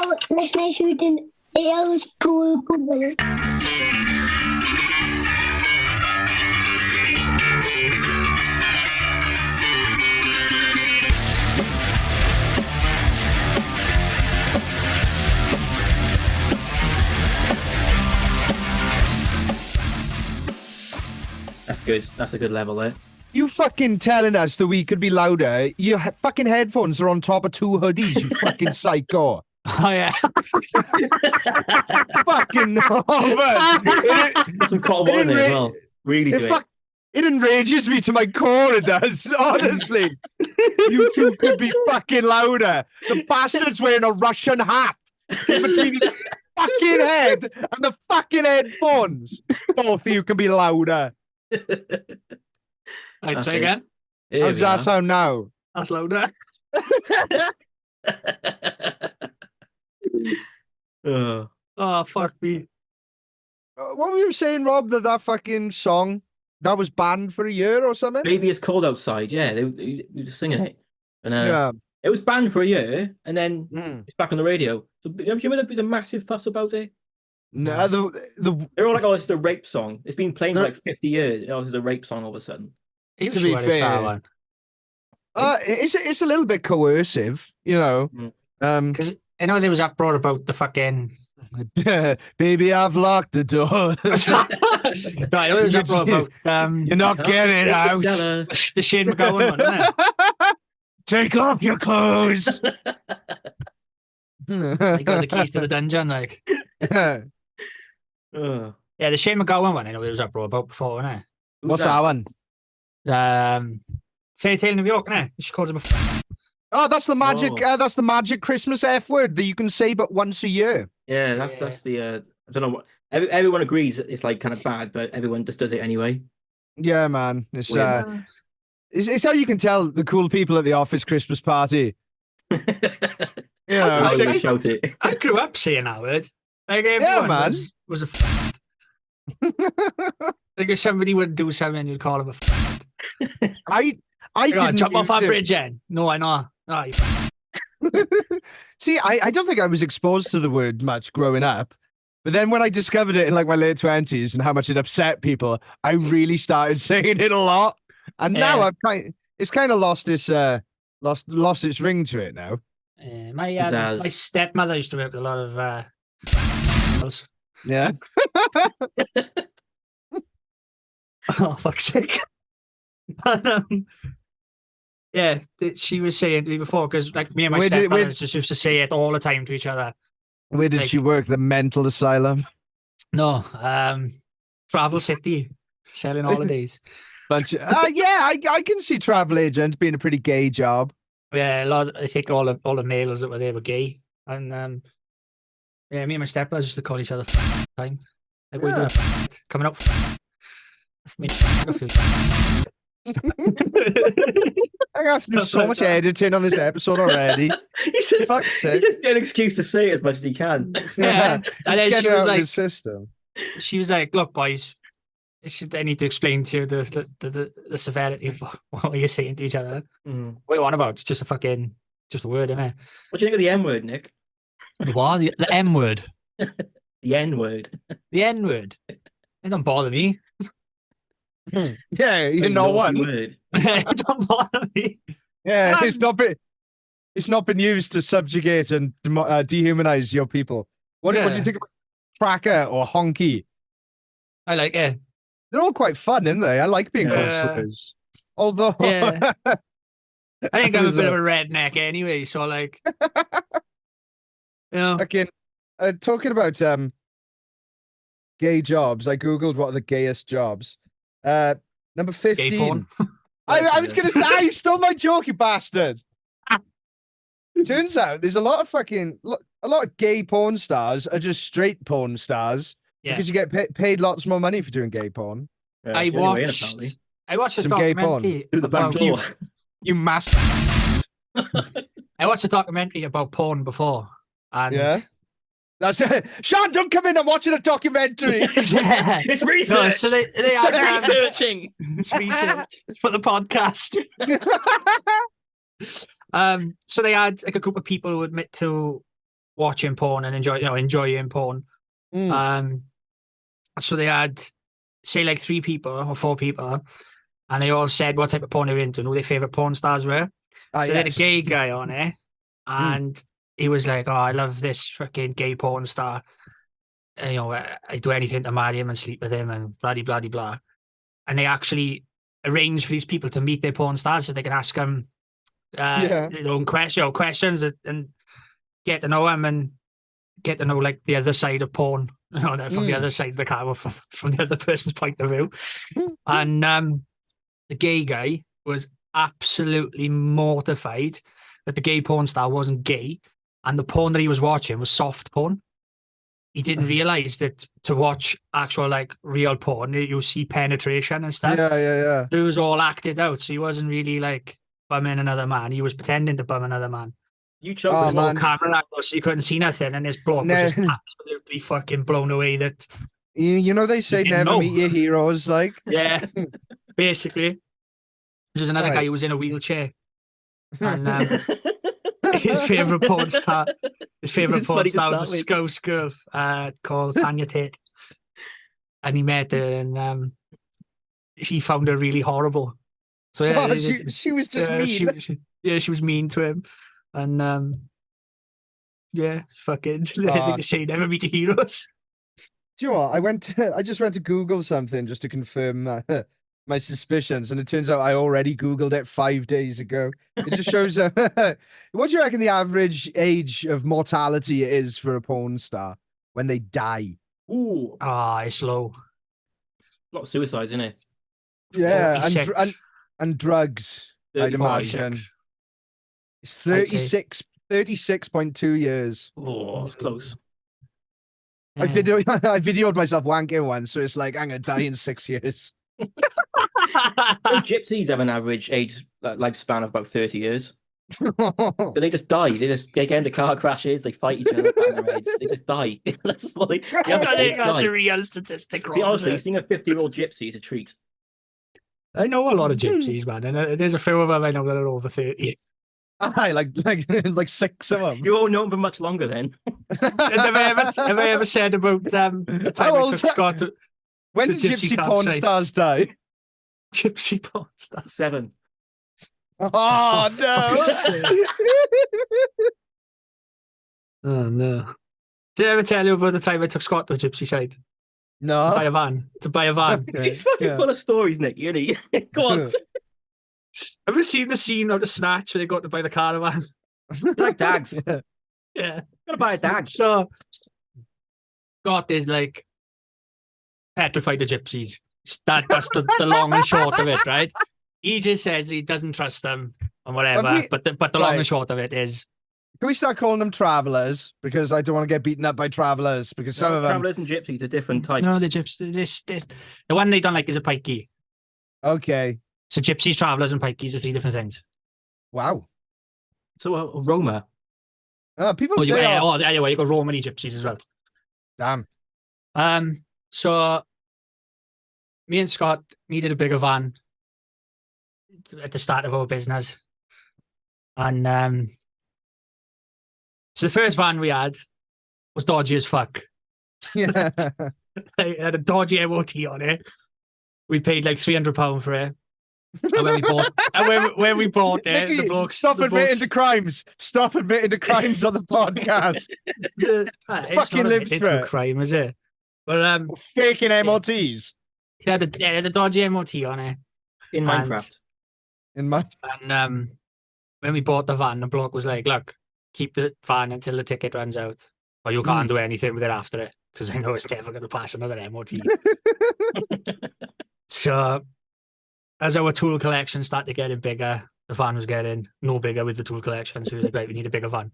listening to den Elskoolkubbel. That's good. That's a good level there. You fucking telling us that we could be louder? Your fucking headphones are on top of two hoodies, you fucking psycho. Oh, yeah. Fucking Robert. Some cotton water in there as well. Really do it. It enrages me to my core, it does, honestly. You two could be fucking louder. The bastard's wearing a Russian hat in between his fucking head and the fucking headphones. Both of you can be louder. Right, try again. Here How's we that are. sound now? That's louder. Oh, fuck me. What were you saying, Rob, that fucking song, that was banned for a year or something? Baby, it's cold outside. Yeah, they were singing it. And Yeah. it was banned for a year, and then Mm. it's back on the radio. So I'm sure there'd be a massive fuss about it. No, They're all like, "Oh, it's the rape song. It's been playing for like 50 years. Oh, it's a rape song all of a sudden." You To sure be it's fair, that one? it's a little bit coercive, you know. Because I know there was that brought about the fucking. Baby, I've locked the door. No, I know there was that brought about You're not getting it out. the Shane McGowan one, isn't it? Take off your clothes. They got the keys to the dungeon, like. Yeah, the Shane McGowan one. I know there was that brought about before, wasn't What's that one? it? Fairy Tale New York, innit? She calls him a. Oh, that's the magic. Oh. That's the magic Christmas F word that you can say but once a year. Yeah, that's the. I don't know what. Everyone agrees it's like kind of bad, but everyone just does it anyway. Yeah, man. It's Weird. it's how you can tell the cool people at the office Christmas party. You know, How was you sick- shout it. I grew up saying that word. Like everyone man. was a. Like if somebody would do something, you'd call him a. I You know, didn't jump off use that it. bridge, then. No, I know. Oh, you See, I don't think I was exposed to the word much growing up. But then when I discovered it in like my late 20s and how much it upset people, I really started saying it a lot. And now Yeah. it's kind of lost its lost its ring to it now. my Pizzazz. stepmother used to work with a lot of girls. Yeah. Oh, fuck's sake. Yeah, she was saying to me before, because like me and my Where did- where- stepmothers just used to say it all the time to each other. Where did Like- she work? The mental asylum. No, Travel City, selling holidays. Yeah, I can see travel agent being a pretty gay job. Yeah, a lot. I think all the males that were there were gay, and yeah, me and my stepbrothers used to call each other all the time. Like we Yeah. do coming up. I have to do so much editing on this episode already. He's just, Fuck's he sake. just get an excuse to say it as much as he can. Yeah, Just and then get she it was out of like, his system. she was like, "Look, boys, I need to explain to you the severity of what you're saying to each other. Mm. What you want about? It's just a word, isn't it? What do you think of the M word, Nick? The what? The M word. The N word. The N word. It don't bother me. Yeah, you know what? Word. It don't bother me. Yeah, it's not been used to subjugate and dehumanize your people. What do you Yeah. think about cracker or honky? I like it. They're all quite fun, aren't they? I like being called Yeah. slurs. Although, Yeah. I think I'm a was, bit of a redneck anyway, so like, you know, fucking talking about gay jobs, I googled what are the gayest jobs. Number gay 15. porn. I was gonna say, you stole my joke, you bastard. Turns out there's a lot of gay porn stars are just straight porn stars Yeah. because you get paid lots more money for doing gay porn. Yeah, I it's the only way in, watched. apparently. I watched a Some gay porn. documentary. Through the back about- door. You mass. I watched a documentary about porn before, and Yeah? That's it. Sean, don't come in. I'm watching a documentary. yeah. It's No, research. so they It's had researching. it's research for the podcast. So they had like a group of people who admit to watching porn and enjoying porn. So they had, say, like 3 people or 4 people, and they all said what type of porn they were into, and who their favorite porn stars were. So they had a gay guy on it, and he was like, "Oh, I love this fucking gay porn star. And, I do anything to marry him and sleep with him and blah, blah, blah, blah." And they actually arrange for these people to meet their porn stars so they can ask them their own questions and get to know them and get to know like the other side of porn, from the other side of the camera, from the other person's point of view. And the gay guy was absolutely mortified that the gay porn star wasn't gay, and the porn that he was watching was soft porn. He didn't realize that to watch actual like real porn, you see penetration and stuff. Yeah. It was all acted out, so he wasn't really like bumming another man. He was pretending to bum another man. You choked. There was no camera angle, so you couldn't see nothing, and his bloke was just absolutely fucking blown away. That they say never meet your heroes, like. Yeah, basically. There was another guy who was in a wheelchair, and his favorite porn star was a Scouse girl called Tanya Tate, and he met her, and he found her really horrible. So she was just mean. She was mean to him, and fucking. They say never meet your heroes. Do you know what? I just went to Google something just to confirm my suspicions, and it turns out I already Googled it 5 days ago. It just shows what do you reckon the average age of mortality is for a porn star when they die? Ooh, it's low. A lot of suicides, isn't it? Yeah, and drugs, I'd imagine. It's 36.2 years. Oh, it's close. I videoed myself wanking once, so it's like I'm gonna die in 6 years. Gypsies have an average age lifespan of about 30 years. But they just die. They get into car crashes. They fight each other. They just die. That's what they. That's a real statistic. See, honestly, seeing a 50-year-old gypsy is a treat. I know a lot of gypsies, man, and there's a few of them I know that are over 30. Like 6 of them. You all know them for much longer then. Have I ever said about the time I took Scott? When did gypsy porn stars die? Gypsy porn stars. 7. Oh no! Oh no! Did I ever tell you about the time I took Scott to a gypsy side? No. To buy a van. Okay. He's fucking full of stories, Nicky, isn't he? Go on. Have you seen the scene of the Snatch where they go to buy the caravan? They're like dags. Yeah. Gotta buy a dag. So, Scott is like petrified of gypsies. That's the long and short of it, right? He just says he doesn't trust them and whatever. But the long and short of it is. Can we start calling them travelers? Because I don't want to get beaten up by travelers. Because some of them. Travelers and gypsies are different types. No, the gypsies. The one they don't like is a pikey. Okay. So gypsies, travelers, and pikeys are 3 different things. Wow. So a Roma. People say. Anyway, you got Romany gypsies as well. Damn. So me and Scott needed a bigger van at the start of our business, and so the first van we had was dodgy as fuck. Yeah. It had a dodgy MOT on it. We paid like £300 for it. And when we bought it, Nicky, the blokes admitting to crimes. Stop admitting to crimes on the podcast. It's fucking not lives a for it. crime, is it? But faking MOTs. It had a dodgy MOT on it In Minecraft. In my and when we bought the van, the bloke was like, "Look, keep the van until the ticket runs out, or you can't do anything with it after it, because I know it's never going to pass another MOT." So, as our tool collection started getting bigger, the van was getting no bigger with the tool collection. So we were like, right, we need a bigger van.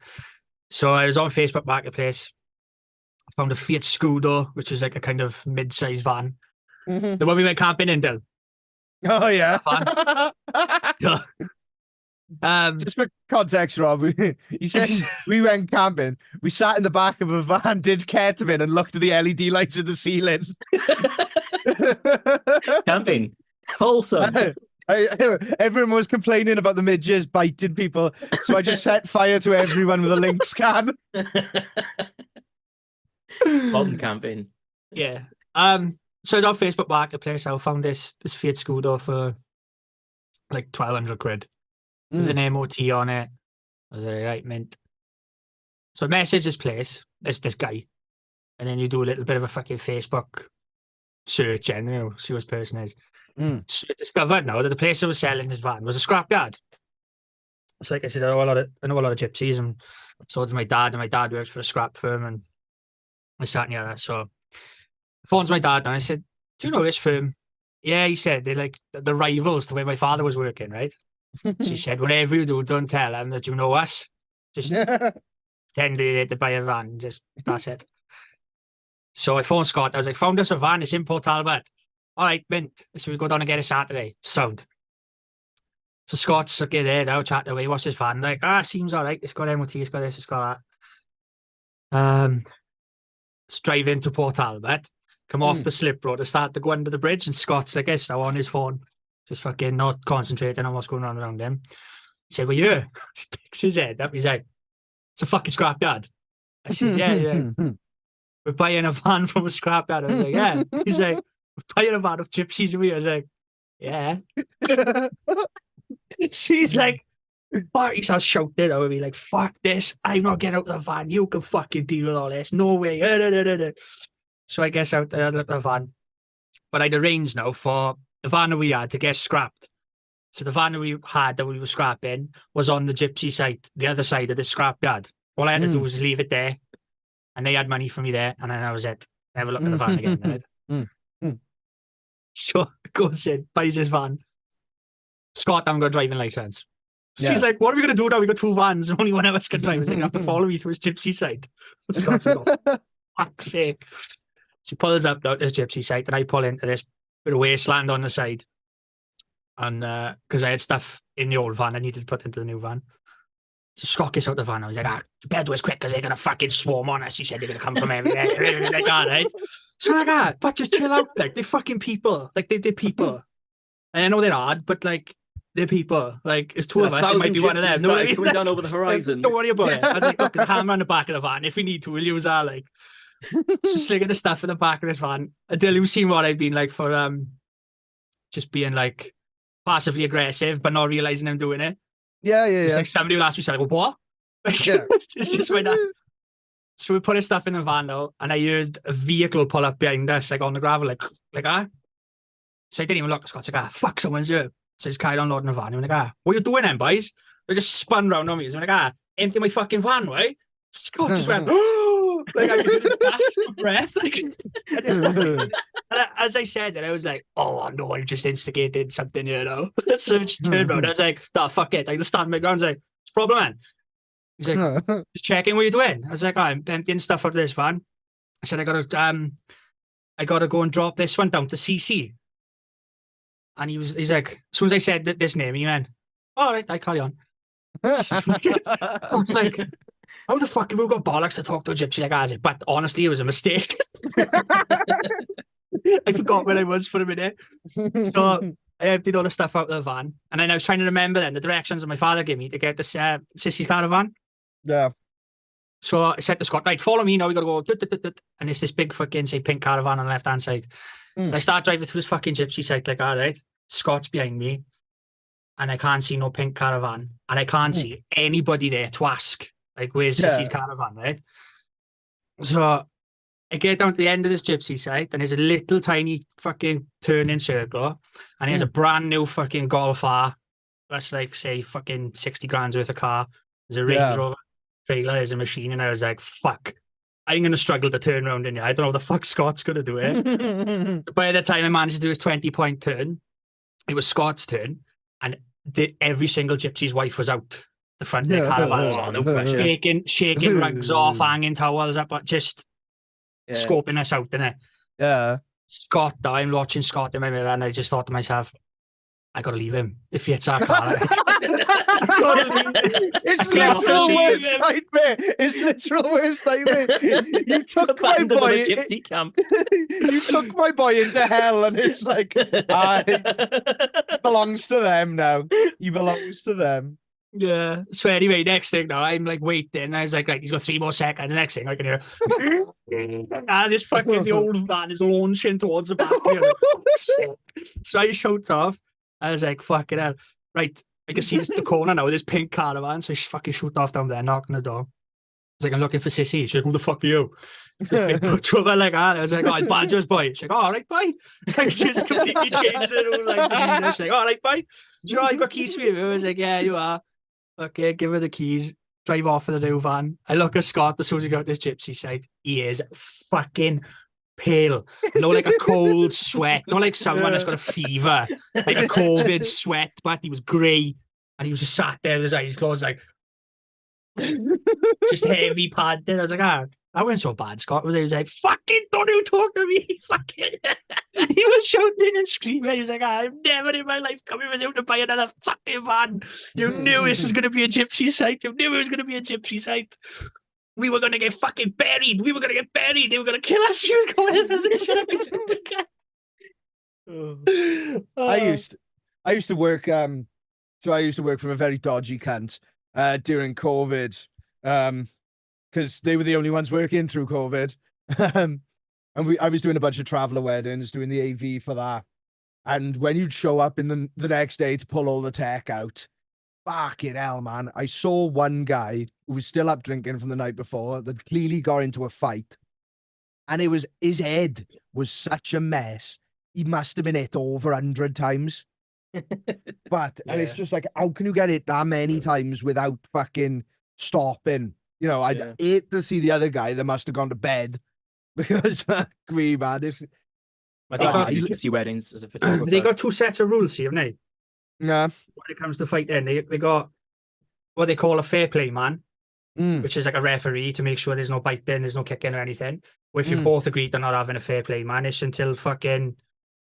So I was on Facebook Marketplace. I found a Fiat Scudo, which is like a kind of mid-sized van. Mm-hmm. The one we went camping in, Dill. Oh yeah. Just for context, Rob, he said we went camping. We sat in the back of a van, did ketamine, and looked at the LED lights in the ceiling. Camping. Wholesome. Everyone was complaining about the midges biting people, so I just set fire to everyone with a Lynx can. Modern campaign. Yeah. So it's on Facebook Marketplace. I found this Fiat Scudo for like 1,200 quid with an MOT on it. I was like, right, mint. So I message this place, this guy, and then you do a little bit of a fucking Facebook search and see what this person is. So I discovered now that the place that was selling this van was a scrapyard. So like I said, I know a lot of gypsies, and so does my dad, and my dad works for a scrap firm, and I sat near that. So I phoned my dad and I said, do you know this firm? Yeah, he said, they're like the rivals to where my father was working, right? She said, whatever you do, don't tell them that you know us. Just pretend to buy a van. Just, that's it. So I phoned Scott. I was like, found us a van. It's in Port Talbot. All right, mint. So we go down and get it Saturday. Sound. So Scott's okay there now, chat away. What's his van? Like, seems all right. It's got MOT, it's got this, it's got that. Let's drive into Port Talbot, come off the slip road to start to go under the bridge, and Scott's like this now on his phone, just fucking not concentrating on what's going on around him. He said, well, yeah. He picks his head up. He's like, it's a fucking scrapyard. I said, yeah. We're buying a van from a scrapyard. I was like, yeah. He's like, we're buying a van of gypsies. And I was like, yeah. She's like, fuck, he starts shouting over me like, fuck this. I'm not getting out of the van. You can fucking deal with all this. No way. So I guess out there, the van. But I'd arranged now for the van that we had to get scrapped. So the van that we had that we were scrapping was on the gypsy site, the other side of the scrapyard. All I had to do was leave it there. And they had money for me there. And then that was it. Never looked at the van again. Right? So goes in, buys his van. Scott, I haven't got a driving license. So she's like, what are we going to do now? We got 2 vans and only one of us can drive. He's like, you have to follow me to his gypsy site. Scott's like, oh, fuck's sake. So he pulls up now to his gypsy site and I pull into this bit of wasteland on the side. And because I had stuff in the old van I needed to put into the new van. So Scott gets out the van. I was like, you better do this quick because they're going to fucking swarm on us. He said they're going to come from everywhere. Like, all right. So I'm like, but just chill out. Like, they're fucking people. Like, they're people. And I know they're hard, but like, they're people. Like, it's 2 of us. It might be one of them. No, coming down over the horizon. Don't worry about it. I was like, look, there's a hammer on the back of the van. If we need to, we'll use our, like. So slinging the stuff in the back of this van. Until you've seen what I've been like for just being like passively aggressive, but not realizing I'm doing it. Yeah. Just like somebody will ask me, like, what? Like, it's just my dad. So we put his stuff in the van now, and I heard a vehicle pull up behind us, like on the gravel, like So I didn't even look. Scott's like, fuck, someone's here. So I just carried on loading the van. I'm like, what are you doing then, boys? They just spun round on me. So I'm like, empty my fucking van, right? Scott just went, like I could gasp for breath. Like, as I said that, I was like, oh no, I just instigated something, you know. So I just turned around. I was like, nah, fuck it. I just stand my ground. I was like, what's the problem, man? He's like, just checking what you're doing. I was like, I'm emptying stuff out of this van. I said, I gotta go and drop this one down to CC. And he's like, as soon as I said this name, he went, all right, I carry on. It's like, how the fuck have we got bollocks to talk to a gypsy like I said? But honestly, it was a mistake. I forgot where I was for a minute. So I emptied all the stuff out of the van. And then I was trying to remember then the directions that my father gave me to get this Sissy's caravan. Yeah. So I said to Scott, right, follow me now. We got to go. And it's this big fucking, say, pink caravan on the left-hand side. And I start driving through this fucking gypsy site like, all right, Scott's behind me. And I can't see no pink caravan. And I can't see anybody there to ask, like, where's Sissy's caravan, right? So I get down to the end of this gypsy site, and there's a little tiny fucking turning circle, and there's a brand new fucking Golf R. That's like, say, fucking 60 grand worth of car. There's a Range Rover trailer, there's a machine, and I was like, fuck, I'm going to struggle to turn around in here. I don't know how the fuck Scott's going to do it. By the time I managed to do his 20-point turn, it was Scott's turn, and every single gypsy's wife was out the front of the caravan. No pressure. Shaking rugs off, hanging towels up, but just scoping us out, innit? Yeah. Scott, I'm watching Scott in my mirror, and I just thought to myself, I gotta leave him. If he hits our car, It's Clear off literal the worst leave him. nightmare. It's literal worst nightmare. You took my Abandoned on boy. a gypsy camp. You took my boy into hell, and it's like, he belongs to them now. He belongs to them. yeah. So anyway, next thing now, I'm like waiting. I was like, right, he's got 3 more seconds. The next thing I can hear, this fucking the old van is launching towards the back. So I shout off. I was like, fucking hell. Right, I can see the corner now with this pink caravan. So I fucking shoot off down there, knocking the door. He's like, I'm looking for Sissy. She's like, who the fuck are you? Put to her like that. I was like, oh, it's Badger's boy. She's like, all right, bye. I just completely changed it all like the She's like, all right, bye. Do you know I got keys for you? I was like, yeah, you are. Okay, give her the keys. Drive off in the new van. I look at Scott as soon as he got this gypsy side. He is fucking pale. Like a cold sweat. Not like someone that's got a fever. Like a COVID sweat, but he was grey. And he was just sat there with his eyes closed, like just heavy panting. I was like, I wasn't so bad, Scott. He was like, fucking don't you talk to me. Fucking he was shouting and screaming. He was like, I'm never in my life coming with you to buy another fucking van. You knew this was gonna be a gypsy site. You knew it was gonna be a gypsy site. We were gonna get fucking buried. We were gonna get buried. They were gonna kill us. She was going in position. I used to work so I used to work for a very dodgy cunt during COVID. Because they were the only ones working through COVID. And I was doing a bunch of traveller weddings, doing the AV for that. And when you'd show up in the next day to pull all the tech out, fucking hell, man. I saw one guy who was still up drinking from the night before that clearly got into a fight. And his head was such a mess. He must have been hit over 100 times. And it's just like, how can you get hit that many times without fucking stopping? You know, I'd hate to see the other guy that must have gone to bed because we man, this. I think I do gypsy weddings as a photographer. They got 2 sets of rules here, haven't they? Yeah. When it comes to fighting, they got what they call a fair play man, which is like a referee to make sure there's no biting, there's no kicking or anything. Or if you both agree they're not having a fair play man, it's until fucking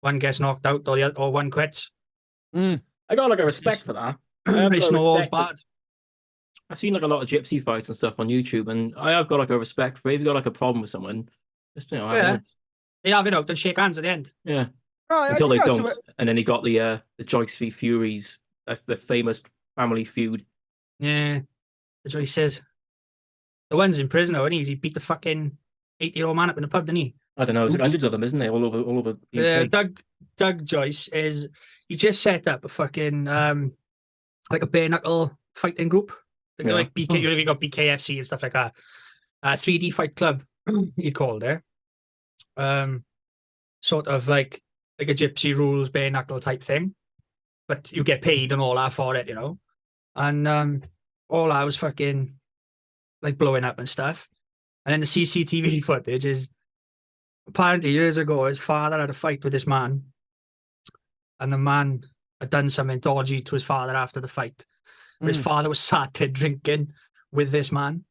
one gets knocked out or one quits. I got like a respect for that. It's no always bad. I've seen like a lot of gypsy fights and stuff on YouTube, and I have got like a respect for it. If you've got like a problem with someone, just They have it out and shake hands at the end. Yeah. Until they don't. And then he got the Joyce Furies. That's the famous family feud. Yeah. The Joyces. The one's in prison, though, and he beat the fucking 80-year-old man up in the pub, didn't he? I don't know, there's hundreds of them, isn't there? All over Doug Joyce he just set up a fucking like a bare knuckle fighting group. Like BK, you got BKFC and stuff like that. 3D Fight Club, he called it. Sort of like a gypsy rules bare knuckle type thing, but you get paid and all that for it, you know. And all I was fucking like blowing up and stuff. And then the CCTV footage is apparently years ago his father had a fight with this man, and the man had done something dodgy to his father after the fight. His father was sat there drinking with this man,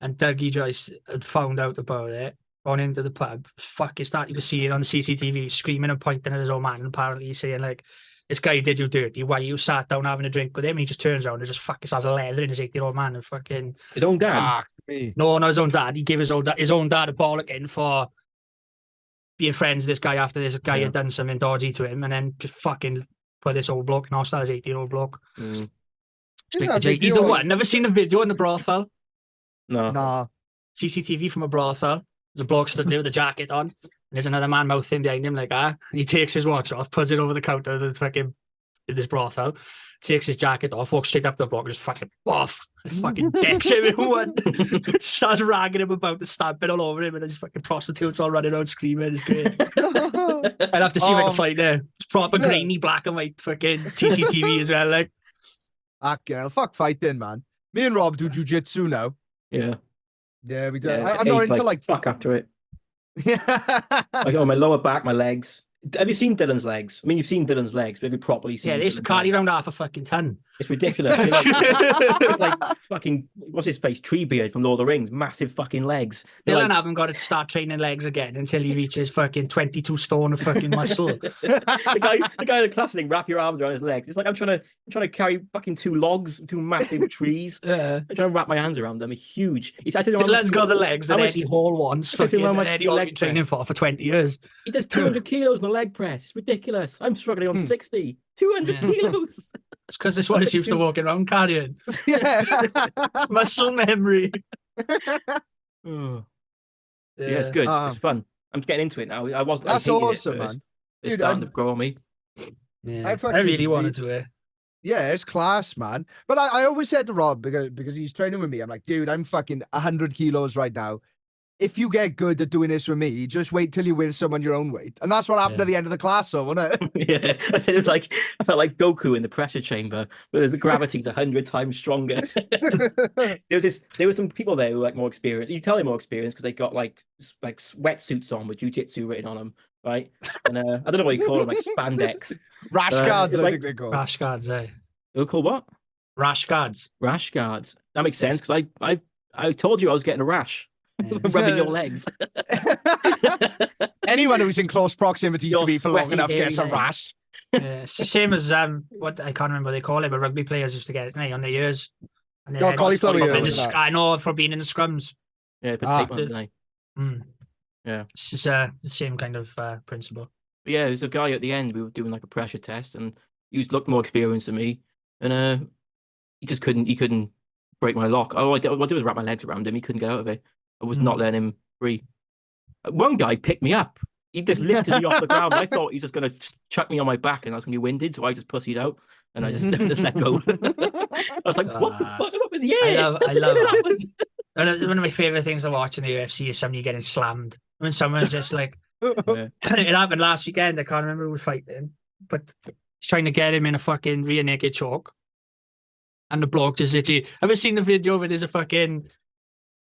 and Dougie Joyce had found out about it, gone into the pub. Fuck, it's that you could see it on the CCTV, screaming and pointing at his old man, and apparently saying like, "This guy did you dirty. Why you sat down having a drink with him?" And he just turns around and just fucking has a leather in his 80-year-old man and fucking his own dad. No, not his own dad. He gave his own dad a bollocking for being friends with this guy after this guy had done something dodgy to him, and then just fucking put this old bloke in hostile, his 80-year-old bloke. He's the one. Never seen the video in the brothel? No. Nah. CCTV from a brothel. There's a bloke stood there with a jacket on, and there's another man mouthing behind him like that. He takes his watch off, puts it over the counter of the fucking in this brothel, takes his jacket off, walks straight up the block, and just fucking off. Fucking decks him in one. Starts ragging him about, stamping all over him, and there's fucking prostitutes all running around screaming. It's great. I'd have to see if I can find it. It's proper grainy black and white fucking CCTV as well. Like, girl, fuck fighting, man. Me and Rob do jiu-jitsu now. Yeah. Yeah, we do. Yeah, I'm not into like fuck after it. Yeah. Like on my lower back, my legs. Have you seen Dylan's legs? I mean, you've seen Dylan's legs, but have you properly seen? Yeah, they used to Dylan's carry legs? around half a fucking ton. It's ridiculous. It's like fucking what's his face? Treebeard from Lord of the Rings. Massive fucking legs. They're Dylan like- haven't got to start training legs again until he reaches fucking 22 stone of fucking muscle. the guy in the class thing, wrap your arms around his legs. It's like I'm trying to carry fucking two logs, two massive trees. I'm trying to wrap my hands around them. Huge. Dylan's got the legs that how much- Eddie Hall wants. I said, Fucking how much Eddie do you Hall's leg been training press? for 20 years. He does 200 kilos in a leg press. It's ridiculous. I'm struggling on 60. 200 Yeah. kilos. It's because this one is used to walking around carrying. Yeah. It's muscle memory. Oh. Yeah, it's good. It's fun. I'm getting into it now. I wasn't. That's I hated awesome, it man. first. It's Dude, starting to grow on me. Yeah. fucking I really wanted to. Yeah, it's class, man. But I always said to Rob, because he's training with me, I'm like, dude, I'm fucking 100 kilos right now. If you get good at doing this with me, just wait till you win someone your own weight. And that's what happened Yeah. at the end of the class, so wasn't it? Yeah, I said it was like I felt like Goku in the pressure chamber, where the gravity's 100 times stronger. There were some people there who were like more experienced. You tell they're more experienced because they got like wetsuits on with jujitsu written on them, right? And I don't know what you call them, like spandex. Rash it's guards, I like- think they're called. Rash guards, eh? They were called what? Rash guards. Rash guards. That makes sense because I told you I was getting a rash. Rubbing your legs. Anyone who's in close proximity Your to me for long sweaty, enough gets a hairy rash. Yeah, it's the same as what I can't remember what they call it, but rugby players used to get it on their ears. And their Oh, heads. cauliflower For ears, being in isn't the- that? I know for being in the scrums. Yeah, put Ah. tape on, didn't I? Mm. Yeah. It's just, the same kind of principle. But yeah, there's a guy at the end. We were doing like a pressure test, and he looked more experienced than me, and he just couldn't. He couldn't break my lock. All I did was wrap my legs around him. He couldn't get out of it. I was not letting him free. One guy picked me up. He just lifted me off the ground. I thought he was just going to chuck me on my back, and I was going to be winded, so I just pussied out, and I just let go. I was like, "What the fuck? I'm up in the air!" I love it. One of my favorite things to watch in the UFC is somebody getting slammed. When someone's just like, Yeah. it happened last weekend. I can't remember who was fighting, but he's trying to get him in a fucking rear naked choke. And the bloke just literally, ever seen the video where there's a fucking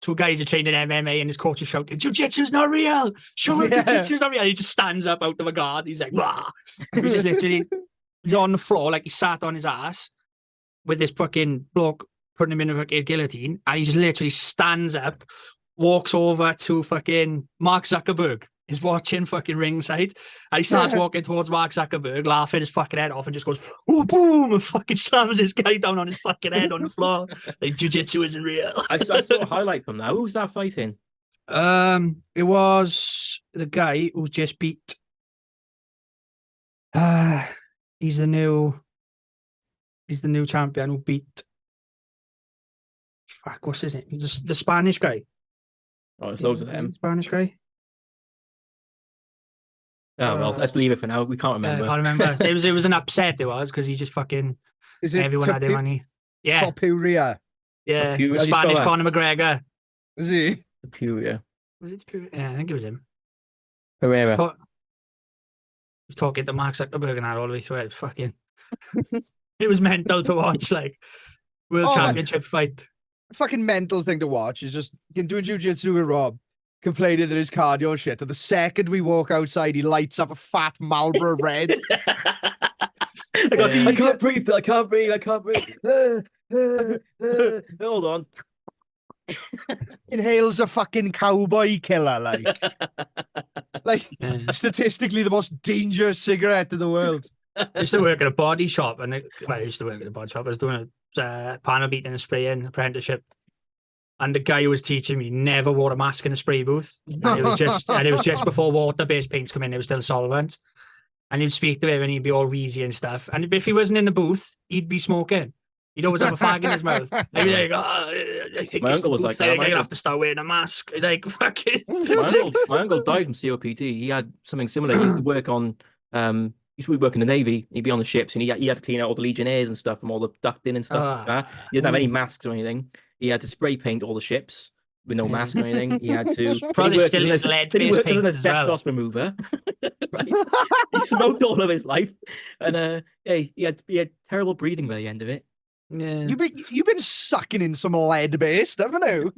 two guys are trained in MMA and his coach is shouting, "Jiu-jitsu's not real! Show him jiu-jitsu's not real!" He just stands up out of a guard. He's like, "Rah!" He just literally, he's on the floor like he sat on his ass with this fucking bloke putting him in a fucking guillotine, and he just literally stands up, walks over to fucking Mark Zuckerberg. He's watching fucking ringside, and he starts walking towards Mark Zuckerberg, laughing his fucking head off, and just goes, "Oh, boom!" and fucking slams this guy down on his fucking head on the floor. Like, jiu-jitsu isn't real. I saw a highlight from that. Who's that fighting? It was the guy who just beat. He's the new champion who beat. Fuck, what's his name? He's the Spanish guy. Oh, there's loads of Is it them. the Spanish guy. Oh well, let's leave it for now. We can't I remember. can't remember. It was an upset. It was because he just fucking Is it everyone had their money. Yeah, Topuria? yeah. How do you spell Spanish that? Conor McGregor. Is he? Peculiar. Was it? Yeah, I think it was him. Pereira. He was talking to Mark Zuckerberg and that all the way through it. Fucking, it was mental to watch. Like world Oh, man. championship fight. Fucking mental thing to watch is just doing jiu-jitsu with Rob, complaining that his cardio and shit. And the second we walk outside, he lights up a fat Marlboro red. I can't breathe. I can't breathe. I can't breathe. Hold on. Inhales a fucking cowboy killer, like Yeah. statistically the most dangerous cigarette in the world. I used to work at a body shop, and I used to work at a body shop. I was doing a panel beating and spraying apprenticeship, and the guy who was teaching me never wore a mask in the spray booth. And it was just before water-based paints come in. It was still solvent, and you'd speak to him, and he'd be all wheezy and stuff. And if he wasn't in the booth, he'd be smoking. He'd always have a fag in his mouth. He'd be like, "Oh, I think My it's the uncle was booth like thing. that. I'm My gonna uncle- have to start wearing a mask." Like fucking. My uncle died from COPD. He had something similar. He used to work on he used to work in the Navy. He'd be on the ships, and he had to clean out all the Legionnaires and stuff from all the ducting and stuff like that. He didn't have any masks or anything. He had to spray paint all the ships with no mask or anything. He had to Probably he worked still as use an- lead then he based worked as an paint as well. asbestos remover. Right? He smoked all of his life, and he had terrible breathing by the end of it. Yeah. You've been sucking in some lead based, haven't you?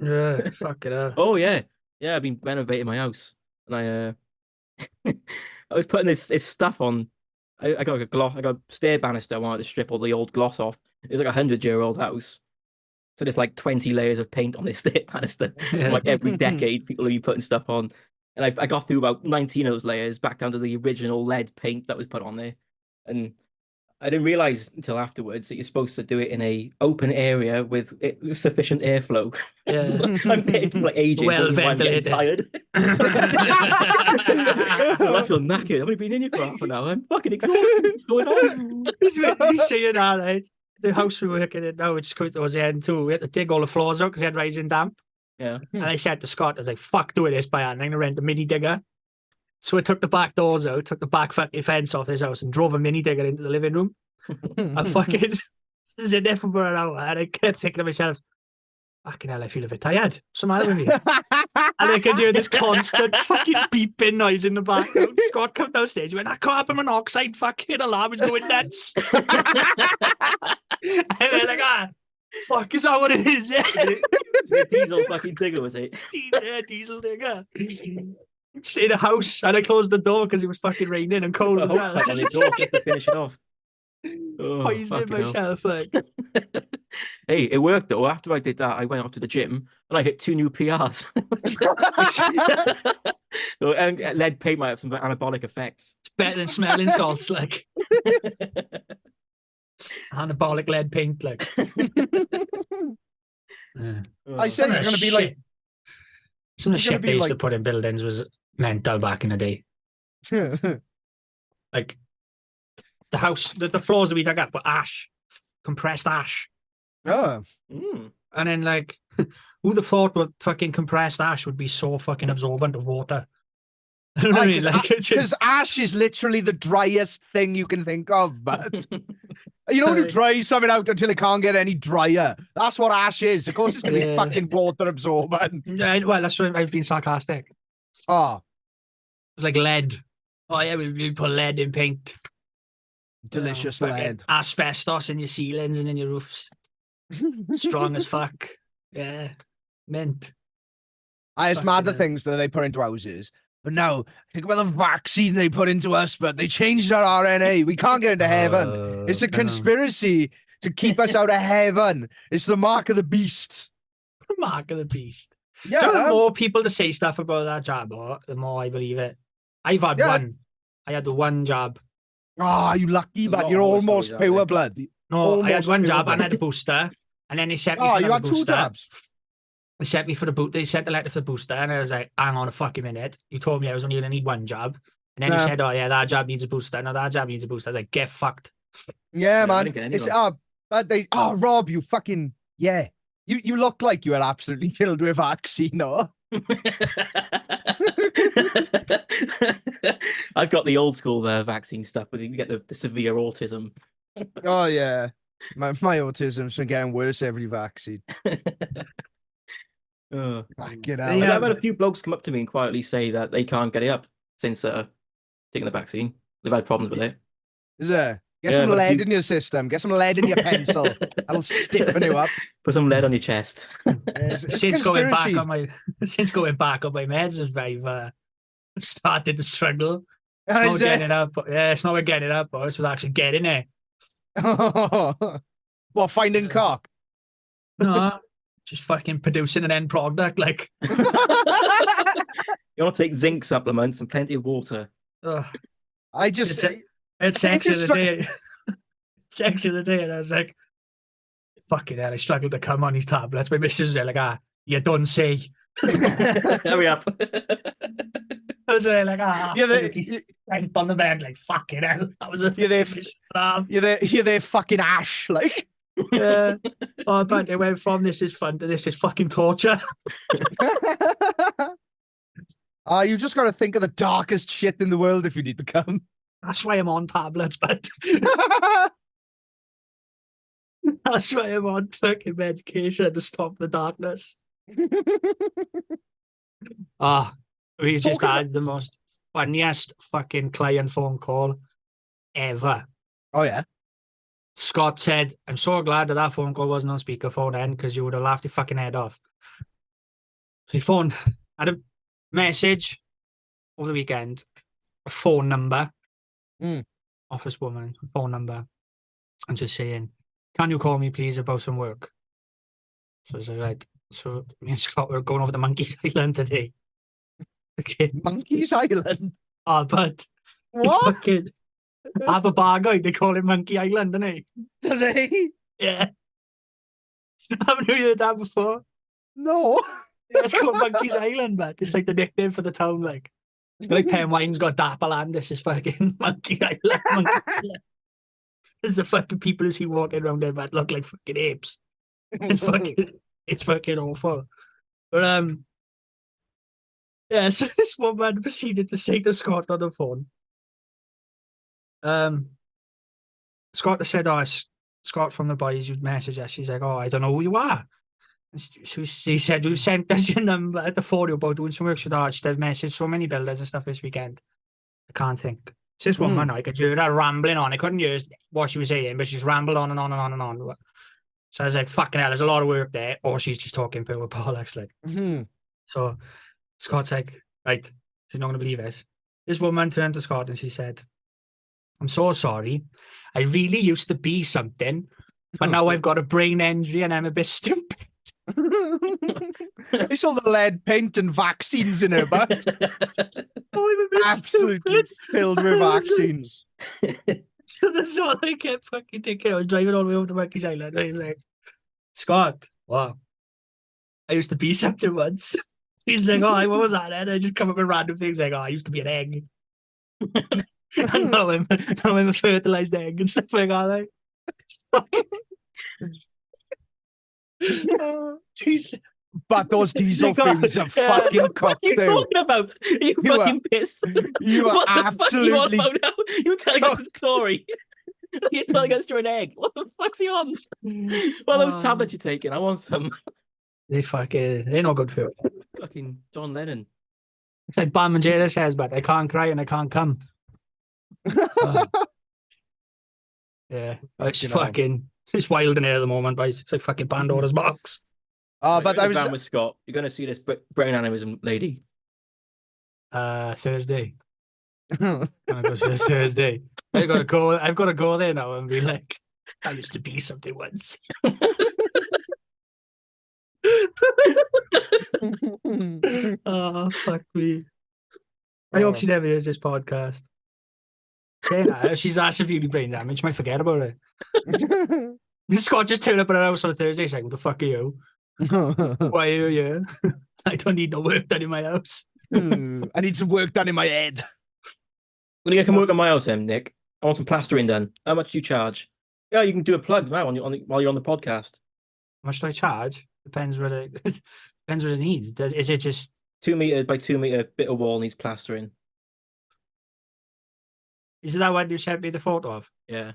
Yeah. Fuck it up. Oh yeah, I've been renovating my house, and I was putting this stuff on. I got like a gloss. I got a stair banister. I wanted to strip all the old gloss off. It was like 100-year-old house. So there's like 20 layers of paint on this stair banister. Like every decade, people will be putting stuff on. And I got through about 19 of those layers back down to the original lead paint that was put on there. And I didn't realize until afterwards that you're supposed to do it in a open area with sufficient airflow. Yeah. So I'm painting for like ages. Well I'm getting ventilated. tired. I feel knackered. I've only been in here for half an hour. I'm fucking exhausted. What's going on? You saying that, right? The house we were working in now, it's coming towards the end too. We had to dig all the floors out because they had rising damp. Yeah. And I said to Scott, I was like, fuck doing this by hand. I'm going to rent a mini digger. So I took the back doors out, took the back fucking fence off his house and drove a mini digger into the living room. I fucking was in there for about an hour and I kept thinking to myself, fucking hell, I feel a bit tired. What's the matter with me? And I could hear this constant fucking beeping noise in the background. Scott come downstairs, he went, that carbon monoxide fucking alarm is going nuts. And they're like, fuck, is that what it is? The diesel fucking digger, was it? Diesel digger. Stay the house, and I closed the door because it was fucking raining and cold as well. On the door just to finish it off. Poisoned myself, like. Hey, it worked though. After I did that, I went off to the gym and I hit 2 new PRs. So, lead paint might have some anabolic effects. It's better than smelling salts, like. Anabolic lead paint, like. I said it's going to be like. Some of the shit they used to put in buildings was mental back in the day. Like the house, the floors that we dug up were ash, compressed ash. Oh. Mm. And then like, who the thought would fucking compressed ash would be so fucking absorbent of water? Because ash is literally the driest thing you can think of, but you know when you dry something out until it can't get any drier. That's what ash is. Of course, it's gonna be fucking water absorbent. Yeah, well, that's what I've been sarcastic. Oh, it's like lead. Oh yeah, we put lead in paint. Delicious lead. Asbestos in your ceilings and in your roofs. Strong as fuck. Yeah, mint. It's mad the things that they put into houses. But now, think about the vaccine they put into us, but they changed our RNA. We can't get into heaven. It's a conspiracy to keep us out of heaven. It's the mark of the beast. The mark of the beast. Yeah. So the more people to say stuff about that jab, the more I believe it. I've had one. I had the one jab. Ah, you lucky, but you're almost pure blood. No, I had one jab and I had a booster. And then they sent me for you had booster. 2 jabs. They sent me for the boot. They sent the letter for the booster, and I was like, "Hang on a fucking minute! You told me I was only going to need 1 jab." And then you said, "Oh yeah, that jab needs a booster. No, that jab needs a booster." I was like, "Get fucked." Yeah, man. It's Rob, you fucking You look like you are absolutely filled with vaccine, no? I've got the old school vaccine stuff, but you get the severe autism. Oh yeah, my autism's been getting worse every vaccine. Get out. I've had a few blokes come up to me and quietly say that they can't get it up since taking the vaccine. They've had problems with it. Is there? Get some lead in your system. Get some lead in your pencil. That'll stiffen you up. Put some lead on your chest. Since going back on my meds, I've started to struggle. Not getting it up. Yeah, it's not about getting it up, but it's with actually getting it. What, finding cock? No. Just fucking producing an end product, like. You want to take zinc supplements and plenty of water. It's sex of the day. Sex of the day, and I was like, fucking hell, I struggled to come on these tablets. My missus was like, you don't say. Hurry up. I was like, right on the bed, like, fucking hell. That was you're there fucking ash, like. Yeah. Oh, but it went from this is fun to this is fucking torture. You just got to think of the darkest shit in the world if you need to come. That's why I'm on tablets, but that's why I'm on fucking medication to stop the darkness. We just had the most funniest fucking client phone call ever. Oh yeah. Scott said, "I'm so glad that phone call wasn't on speakerphone then, because you would have laughed your fucking head off." So his phone had a message over the weekend a phone number Mm. off this woman, a phone number, and just saying, "Can you call me, please, about some work?" So I was like, right. So me and Scott were going over to Monkey's Island today. Okay. Monkey's Island. Oh, but it's What? fucking Aberbargoed, they call it Monkey Island, don't they? Do they? Yeah. Haven't you heard that before? No. Yeah, it's called Monkey's Island, but it's like the nickname for the town, like. Like Penwine's got Dapperland, this is fucking Monkey Island. Monkey Island. There's the fucking people who see walking around there that look like fucking apes. It's fucking awful. But yeah, so this woman proceeded to say to Scott on the phone. Scott said, "Oh, it's Scott from the boys, you'd message her." She's like, "Oh, I don't know who you are." And she said, "You sent us your number at the photo about doing some work." She said, "Oh, I've messaged so many builders and stuff this weekend. I can't think." So this woman, I could hear her rambling on. I couldn't hear what she was saying, but she's rambled on and on and on and on. So I was like, fucking hell, there's a lot of work there. Or she's just talking about with bollocks, like. So Scott's like, right, you're not going to believe this. This woman turned to Scott and she said, "I'm so sorry. I really used to be something, but now I've got a brain injury and I'm a bit stupid." I saw the lead paint and vaccines in her butt. Oh, I'm a bit Absolutely stupid. filled with vaccines. So that's all I kept fucking thinking. I was driving all the way over to Monkey's Island. I was like, "Scott, wow. I used to be something once." He's like, "Oh, what was that?" And I just come up with random things like, "Oh, I used to be an egg." And now I'm a fertilized egg and stuff like that. Like, oh, Jesus. But those diesel fumes are fucking What are cocked you out. talking about? You You are- fucking pissed. You are What the fuck are you on absolutely. about now? You're telling us a story. You're telling us you're an egg. What the fuck's he on? What are those tablets you're taking? I want some. They're not good for you. Fucking John Lennon. It's like Bam and Jada says, but I can't cry and I can't come. Yeah, it's You know. fucking, it's wild in here at the moment, but it's like fucking Pandora's box. But You're I in the van was. with Scott. You're going to see this brain aneurysm lady. Thursday. I'm gonna go to Thursday. I've got to go there now and be like, "I used to be something once." Oh, fuck me. I hope she never hears this podcast. She's that severely brain damaged, she might forget about it. Scott just turned up at her house on a Thursday. She's like, "What the fuck are you? Why are you here? I don't need no work done in my house." I need some work done in my head. I'm going to get some work on my house then, Nick. I want some plastering done. How much do you charge? Yeah, you can do a plug now while you're on the podcast. How much do I charge? Depends what it depends what it needs. Is it just 2 meter by 2 meter bit of wall needs plastering. is it that what you sent me the photo of? Yeah.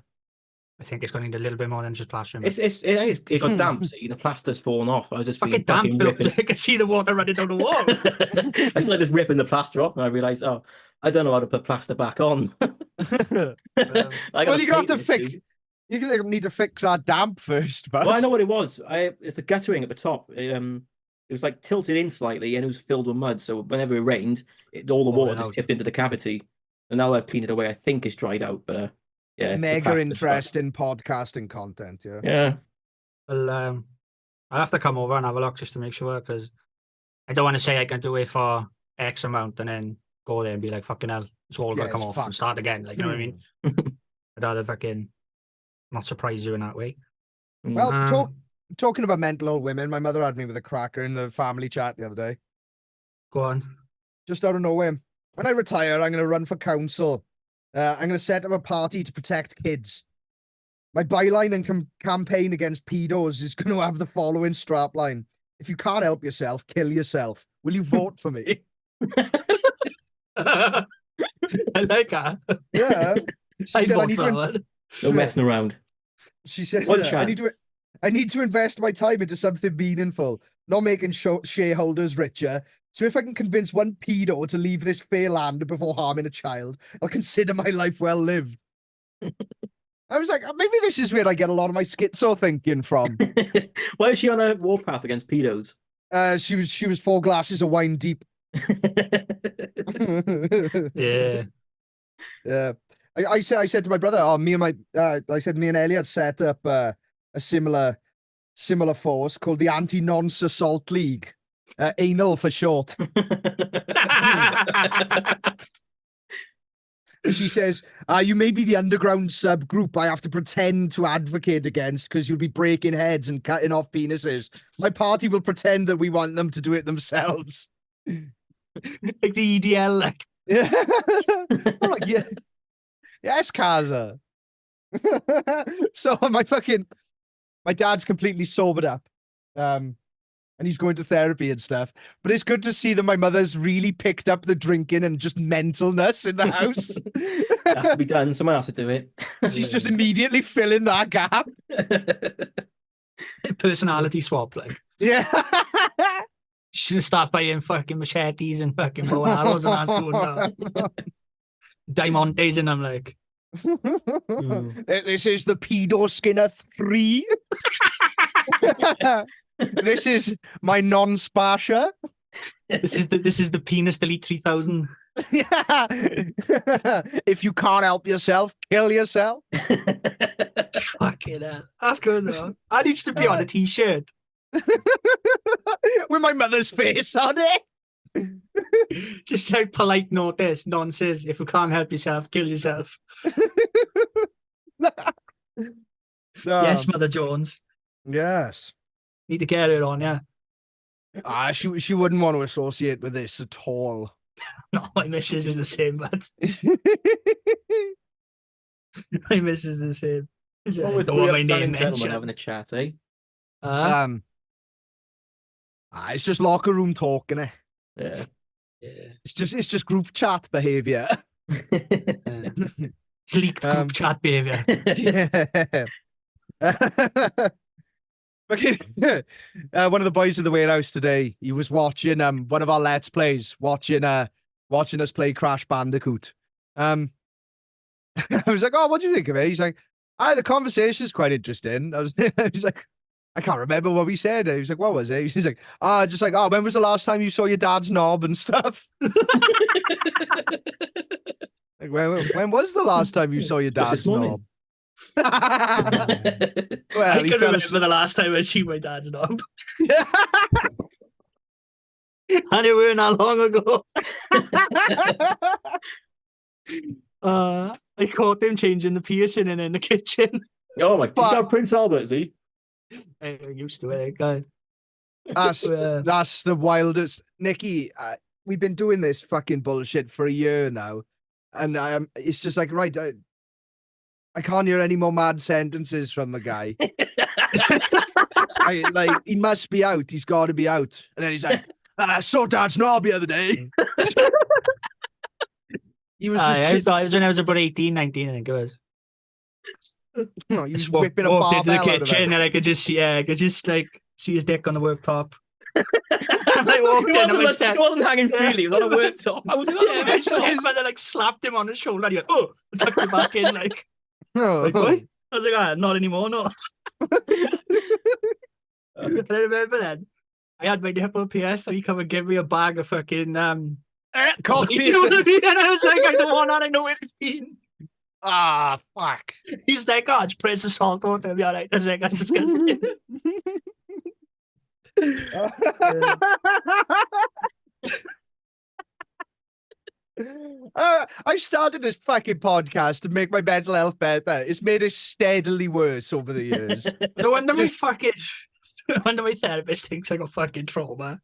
I think it's going to need a little bit more than just plastering. It got damp, see, the plaster's fallen off. I was just Fucking fucking damp. ripping. I could see the water running down the wall. I started just ripping the plaster off, and I realised, oh, I don't know how to put plaster back on. Well, you're gonna have to fix. You're gonna need to fix our damp first, but Well, I know what it was. It's the guttering at the top. It was like tilted in slightly, and it was filled with mud. So whenever it rained, all the water just tipped into the cavity. And now I've cleaned it away. I think it's dried out, but yeah. Mega interesting podcasting content. Yeah. Yeah. Well, I'll have to come over and have a look just to make sure, because I don't want to say I can do it for X amount and then go there and be like, "Fucking hell, it's all gonna come off and start again." Like, you know what I mean? I'd rather fucking not surprise you in that way. Well, talking about mental old women, my mother had me with a cracker in the family chat the other day. Go on. Just out of nowhere. When I retire, I'm going to run for council. I'm going to set up a party to protect kids. My byline and campaign against pedos is going to have the following strapline: "If you can't help yourself, kill yourself. Will you vote for me?" I like that. Yeah. She said, No messing around. She said, One I need to invest my time into something meaningful, not making shareholders richer. So if I can convince one pedo to leave this fair land before harming a child, I'll consider my life well lived. I was like, maybe this is where I get a lot of my schizo thinking from. Why is she on a warpath against pedos? She was 4 glasses of wine deep. Yeah. Yeah. I said to my brother, oh, me and Elliot set up a similar force called the Anti-Nonce Assault League. Anal for short. And she says, you may be the underground subgroup I have to pretend to advocate against because you'll be breaking heads and cutting off penises. My party will pretend that we want them to do it themselves. Like the EDL, like. Yeah. I'm like, yeah. Yes, Kaza. So my dad's completely sobered up. And he's going to therapy and stuff. But it's good to see that my mother's really picked up the drinking and just mentalness in the house. It has to be done. Someone else to do it. She's just immediately filling that gap. Personality swap, like. Yeah. She's gonna start buying fucking machetes and fucking bow and arrows and that soon. Diamantes in them, like. This is the Pedo Skinner 3. This is my non-spasher. This is the penis delete 3000. Yeah. If you can't help yourself, kill yourself. Fucking hell. That's good though. That needs to be on a t-shirt. With my mother's face on it. Just like polite notice, nonsense. If you can't help yourself, kill yourself. Yes, Mother Jones. Yes. Need to get it on, yeah. She wouldn't want to associate with this at all. No, my missus is the same, man. My missus is the same. What with The three one my upstanding name gentlemen mentioned. having a chat, eh? It's just locker room talk, innit? Yeah. It's just group chat behavior. It's leaked group chat behavior. Yeah. One of the boys in the warehouse today, he was watching one of our Let's Plays, watching us play Crash Bandicoot. I was like, oh, what do you think of it? He's like, the conversation's quite interesting. He's like, I can't remember what we said. He was like, what was it? He's like, just like, when was the last time you saw your dad's knob and stuff? Like, when was the last time you saw your Just dad's this morning. knob? Well, I he can fell remember the last time I seen my dad's knob. Yeah. And it weren't that long ago. I caught them changing the piercing in the kitchen. Oh my god, Prince Albert, is he? I'm used to it, guy. That's the wildest. Nicky, we've been doing this fucking bullshit for a year now. And it's just like, right, I can't hear any more mad sentences from the guy. He must be out. He's got to be out. And then he's like, I saw Dad's knob the other day. He was I thought it was when I was about 18, 19, I think it was. No, he was Just whipping a walked into the barbell out of kitchen it. and I could just like see his dick on the worktop. And I walked in and my It wasn't hanging freely. It was on a worktop. I was yeah, my stepmother like slapped him on the shoulder and he went, oh, and tucked him back in like, Oh. like what? I was like, not anymore, no. And I remember then I had my nipple pierced and he come and give me a bag of fucking Cock you know what I pieces. mean? And I was like, I don't want that, I know where it's been. Ah, fuck. He's like, oh, just put some salt on it, be alright. I was like, that's disgusting. I started this fucking podcast to make my mental health better. It's made it steadily worse over the years. No wonder my therapist thinks I got fucking trauma.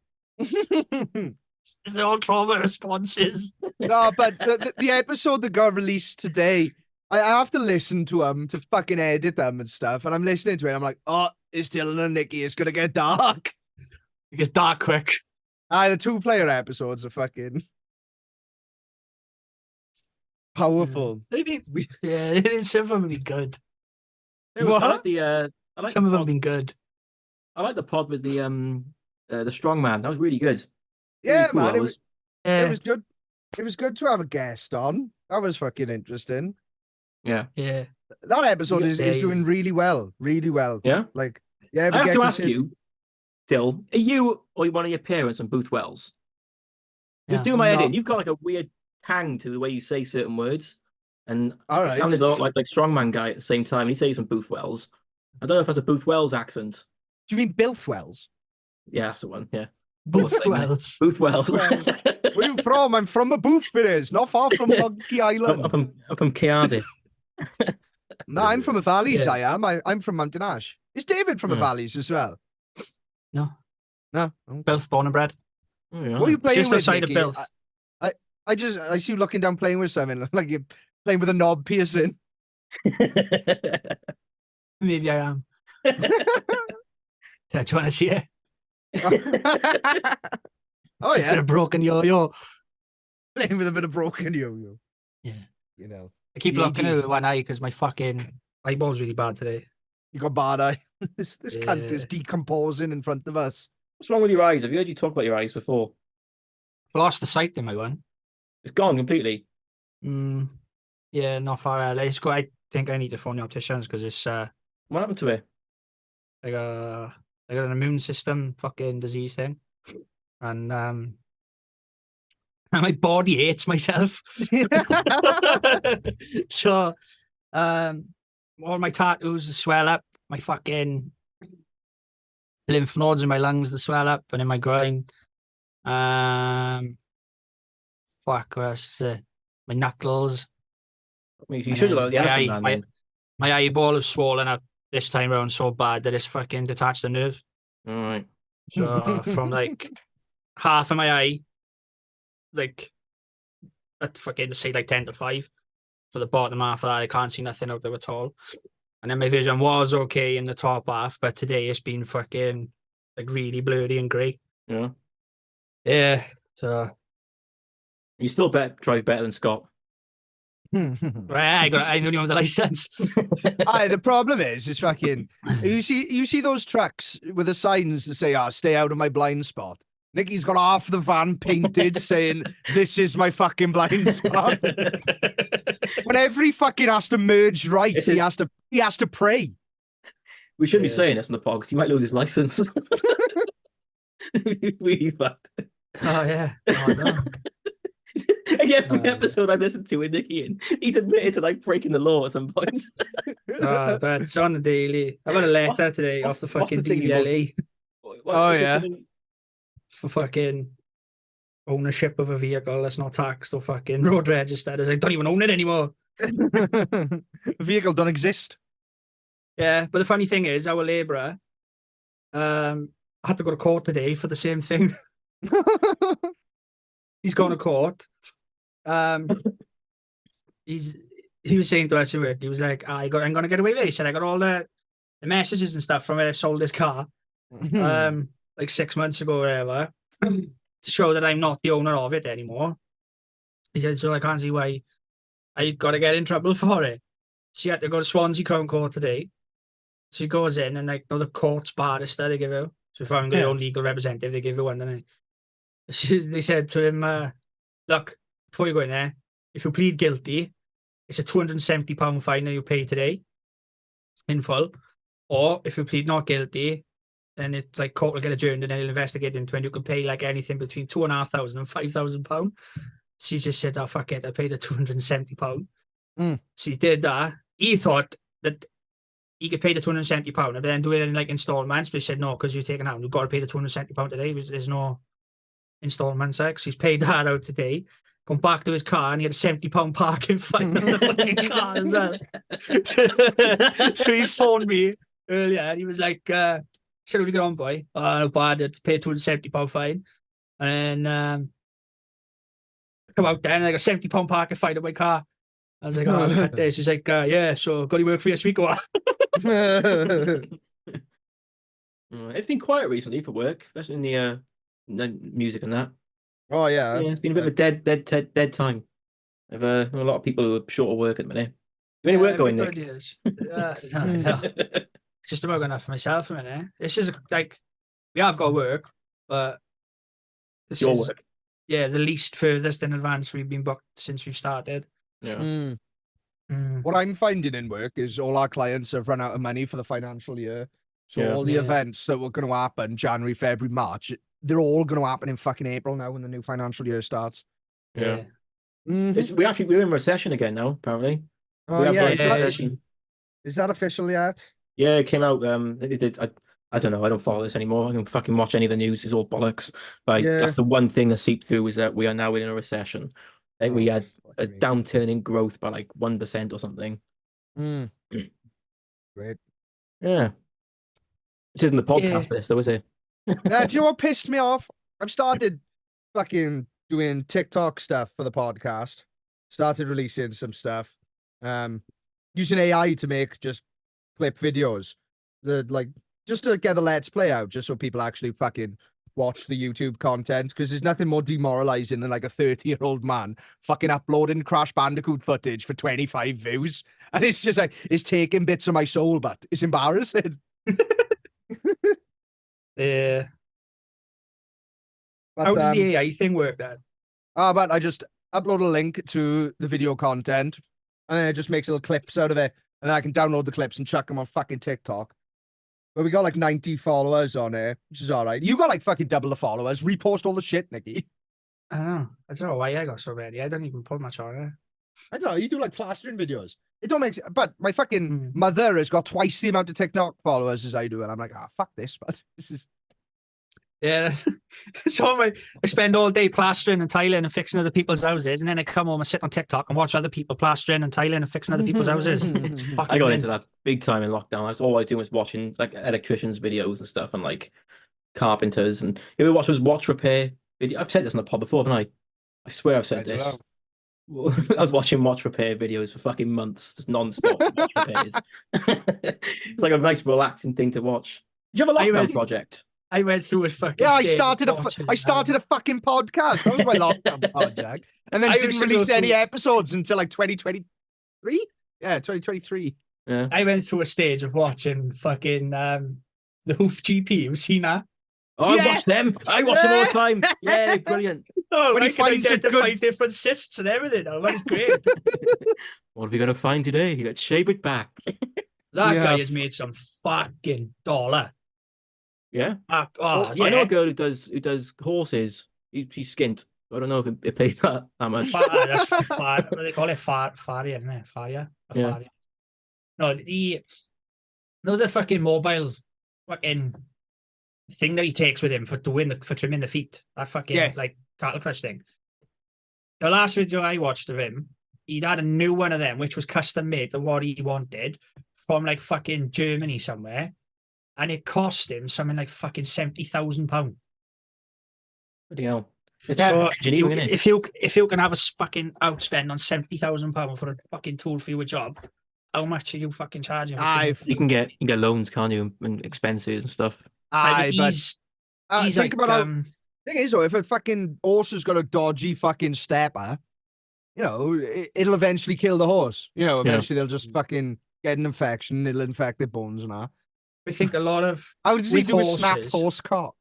It's all trauma responses. No, but the episode that got released today, I have to listen to them to fucking edit them and stuff. And I'm listening to it. And I'm like, oh, it's Dylan and Nicky. It's gonna get dark. It gets dark quick. The 2-player episodes are fucking powerful. Maybe, some of them have been good. What? I like Some the of them pod. have been good. I like the pod with the strongman. That was really good. Yeah, Really cool, man. that It was good. It was good to have a guest on. That was fucking interesting. Yeah. Yeah. That episode is Yeah. doing really well. Really well. Yeah. Like, yeah, I have to ask you, Dill, are you or one of your parents on Booth Wells? Just do my head in. You've got like a weird tang to the way you say certain words. and All it right. sounded a lot like strongman guy at the same time. He said he's from Boothwells. I don't know if that's a Boothwells accent. Do you mean Bilthwells? Yeah, that's the one. Yeah, Boothwells. Boothwells. Where you from? I'm from a booth it is, not far from Monkey Island. I'm from Cardiff. No, I'm from the Valleys, Yeah. I am. I'm from Mountain Ash. Is David from the Yeah. Valleys as well? No. No. Okay. Bilth, born and bred. Oh, yeah. What are you playing Just with, outside of Nicky? Bilth. I see you looking down playing with something like you're playing with a knob piercing. Maybe I am. Do you want to see it? Oh Bit yeah, of broken yo-yo. playing with a bit of broken yo-yo. Yeah. You know, I keep The looking at 80s. it with one eye because my fucking eyeball's really bad today. you got bad eye. This cunt Yeah. is decomposing in front of us. What's wrong with your eyes? Have you heard you talk about your eyes before? I lost the sight in my one. It's gone completely. Yeah, not far out. I think I need to phone the opticians because it's What happened to it? like I got an immune system fucking disease thing. And my body hates myself. So all my tattoos swell up, my fucking lymph nodes in my lungs swell up and in my groin. Fuck, what else is it? My knuckles. I mean, you And should then have like the my elephant eye- man. my- then. My eyeball is swollen up this time around so bad that it's fucking detached the nerve. All right. So from like half of my eye, like at fucking say like 10 to 5, for the bottom half of that, I can't see nothing out there at all. And then my vision was okay in the top half, but today it's been fucking like really blurry and grey. Yeah. Yeah. So You still drive better than Scott. I don't even have the license. Aye, the problem is fucking. You see those trucks with the signs that say, stay out of my blind spot." Nicky's got half the van painted saying, "This is my fucking blind spot." Whenever he fucking has to merge right, he has to pray. We shouldn't be Yeah. saying this on the pod 'cause he might lose his license. Really fucked. Oh yeah. Oh, no. Like every episode I listened to with Nicky, and he's admitted to like breaking the law at some point. But it's on the daily. I got a letter today off the what's the fucking thing you DVLA What's Oh, the yeah. thing- for fucking ownership of a vehicle that's not taxed or fucking road registered. I don't even own it anymore. The vehicle don't exist. Yeah, but the funny thing is, our labourer had to go to court today for the same thing. He's gone to court. He was saying to us in work, he was like, I'm gonna get away with it. He said, I got all the messages and stuff from where I sold his car. Like 6 months ago or whatever, to show that I'm not the owner of it anymore. He said, so I can't see why I got to get in trouble for it. She had to go to Swansea Crown Court today. She goes in and like, the court's barrister they give you. So if I'm your own legal representative, they give you one, don't they? They said to him, look, before you go in there, if you plead guilty, it's a £270 fine that you pay today in full. Or if you plead not guilty, then it's like court will get adjourned and then he'll investigate into when you can pay like anything between £2,500 and £5,000. She just said, oh, fuck it, I paid the £270. So he did that. He thought that he could pay the £270 and then do it in like installments, but he said, no, because you're taking out, you've got to pay the £270 today. There's no installments, so he's paid that out today. Come back to his car and he had a £70 parking fine on the fucking car as well. So he phoned me earlier and he was like, said, "How'd you get on, boy?" "Oh, not bad. It's paid £270 fine." And then come out there and I got a £70 parking fine on my car. I was like, "Oh, that's a cut day." She's like, "Yeah, so got to work for you this week or what?" It's been quiet recently for work, especially in the music and that. Oh yeah. Yeah, it's been a bit of a dead time. I've a lot of people who are short of work at the minute. You any work going, Nick? No. Just about enough for myself a minute. This is like, we have got work, but this Your is, work. yeah, the least furthest in advance we've been booked since we started. Yeah. What I'm finding in work is all our clients have run out of money for the financial year. So Yeah. all the Yeah. events that were going to happen January, February, March, they're all going to happen in fucking April now when the new financial year starts. Yeah. Mhm. We're in recession again now. Apparently, Oh we have yeah, like is that, recession. is that official yet? Yeah, it came out. It did. I don't know. I don't follow this anymore. I don't fucking watch any of the news. It's all bollocks. Like Yeah. that's the one thing that seeped through is that we are now in a recession. Like we Oh, had fuck a me. downturn in growth by like 1% or something. Mm. Great. Yeah, this isn't the Yeah. podcast for this, though, is it? Do you know what pissed me off? I've started fucking doing TikTok stuff for the podcast. Started releasing some stuff. Using AI to make just clip videos. Just to get the let's play out, just so people actually fucking watch the YouTube content. Because there's nothing more demoralizing than like a 30-year-old man fucking uploading Crash Bandicoot footage for 25 views. And it's just like it's taking bits of my soul, but it's embarrassing. Yeah. But How does the AI thing work then? but I just upload a link to the video content, and then it just makes little clips out of it, and then I can download the clips and chuck them on fucking TikTok. But we got like 90 followers on it, which is all right. You got like fucking double the followers. Repost all the shit, Nicky. I don't know why I got so many. I don't even put much on it. I don't know. You do like plastering videos. It don't make sense. But my fucking Mm. mother has got twice the amount of TikTok followers as I do, and I'm like, fuck this, but this is. Yeah. So I spend all day plastering and tiling and fixing other people's houses, and then I come home and sit on TikTok and watch other people plastering and tiling and fixing other people's houses. It's fucking I got mint. into that big time in lockdown. That's all I do was watching like electricians' videos and stuff and like carpenters. And you ever watch those watch repair video? I've said this on the pod before, haven't I? I swear I've I said don't this. know. I was watching watch repair videos for fucking months, just non-stop watch repairs. It's like a nice relaxing thing to watch. Did you have a lockdown project? I went through a fucking. Yeah, I stage of started watching I started a fucking podcast. That was my lockdown project, and then I didn't used to go release any through- episodes until like 2023. Yeah, 2023. Yeah. I went through a stage of watching fucking the Hoof GP. You've seen that? Oh, Yeah. I watch them. I watch them all the time. Yeah, they're brilliant. Oh, When I he can finds a identify good- different cysts and everything. Oh, that's great. What are we gonna find today? Let's shave it back. That Yeah. guy has made some fucking dollar. Yeah. Yeah. I know a girl who does horses. She's skint. I don't know if it pays that much. That's far. What do they call it? Faria, isn't it? Faria. Yeah. Faria. No, the fucking mobile fucking thing that he takes with him for trimming the feet. That fucking like cattle crush thing. The last video I watched of him, he'd had a new one of them, which was custom made for what he wanted from like fucking Germany somewhere. And it cost him something like fucking £70,000. Bloody hell. It's So engineering, isn't it? if you can have a fucking outspend on £70,000 for a fucking tool for your job, how much are you fucking charging? You can get loans, can't you, and expenses and stuff. Aye, but he's think like, about how. Thing is, though, if a fucking horse has got a dodgy fucking stepper, you know, it'll eventually kill the horse. You know, eventually they'll just fucking get an infection. It'll infect their bones and that. I think a lot of How does he with do a snapped horses- horse cock?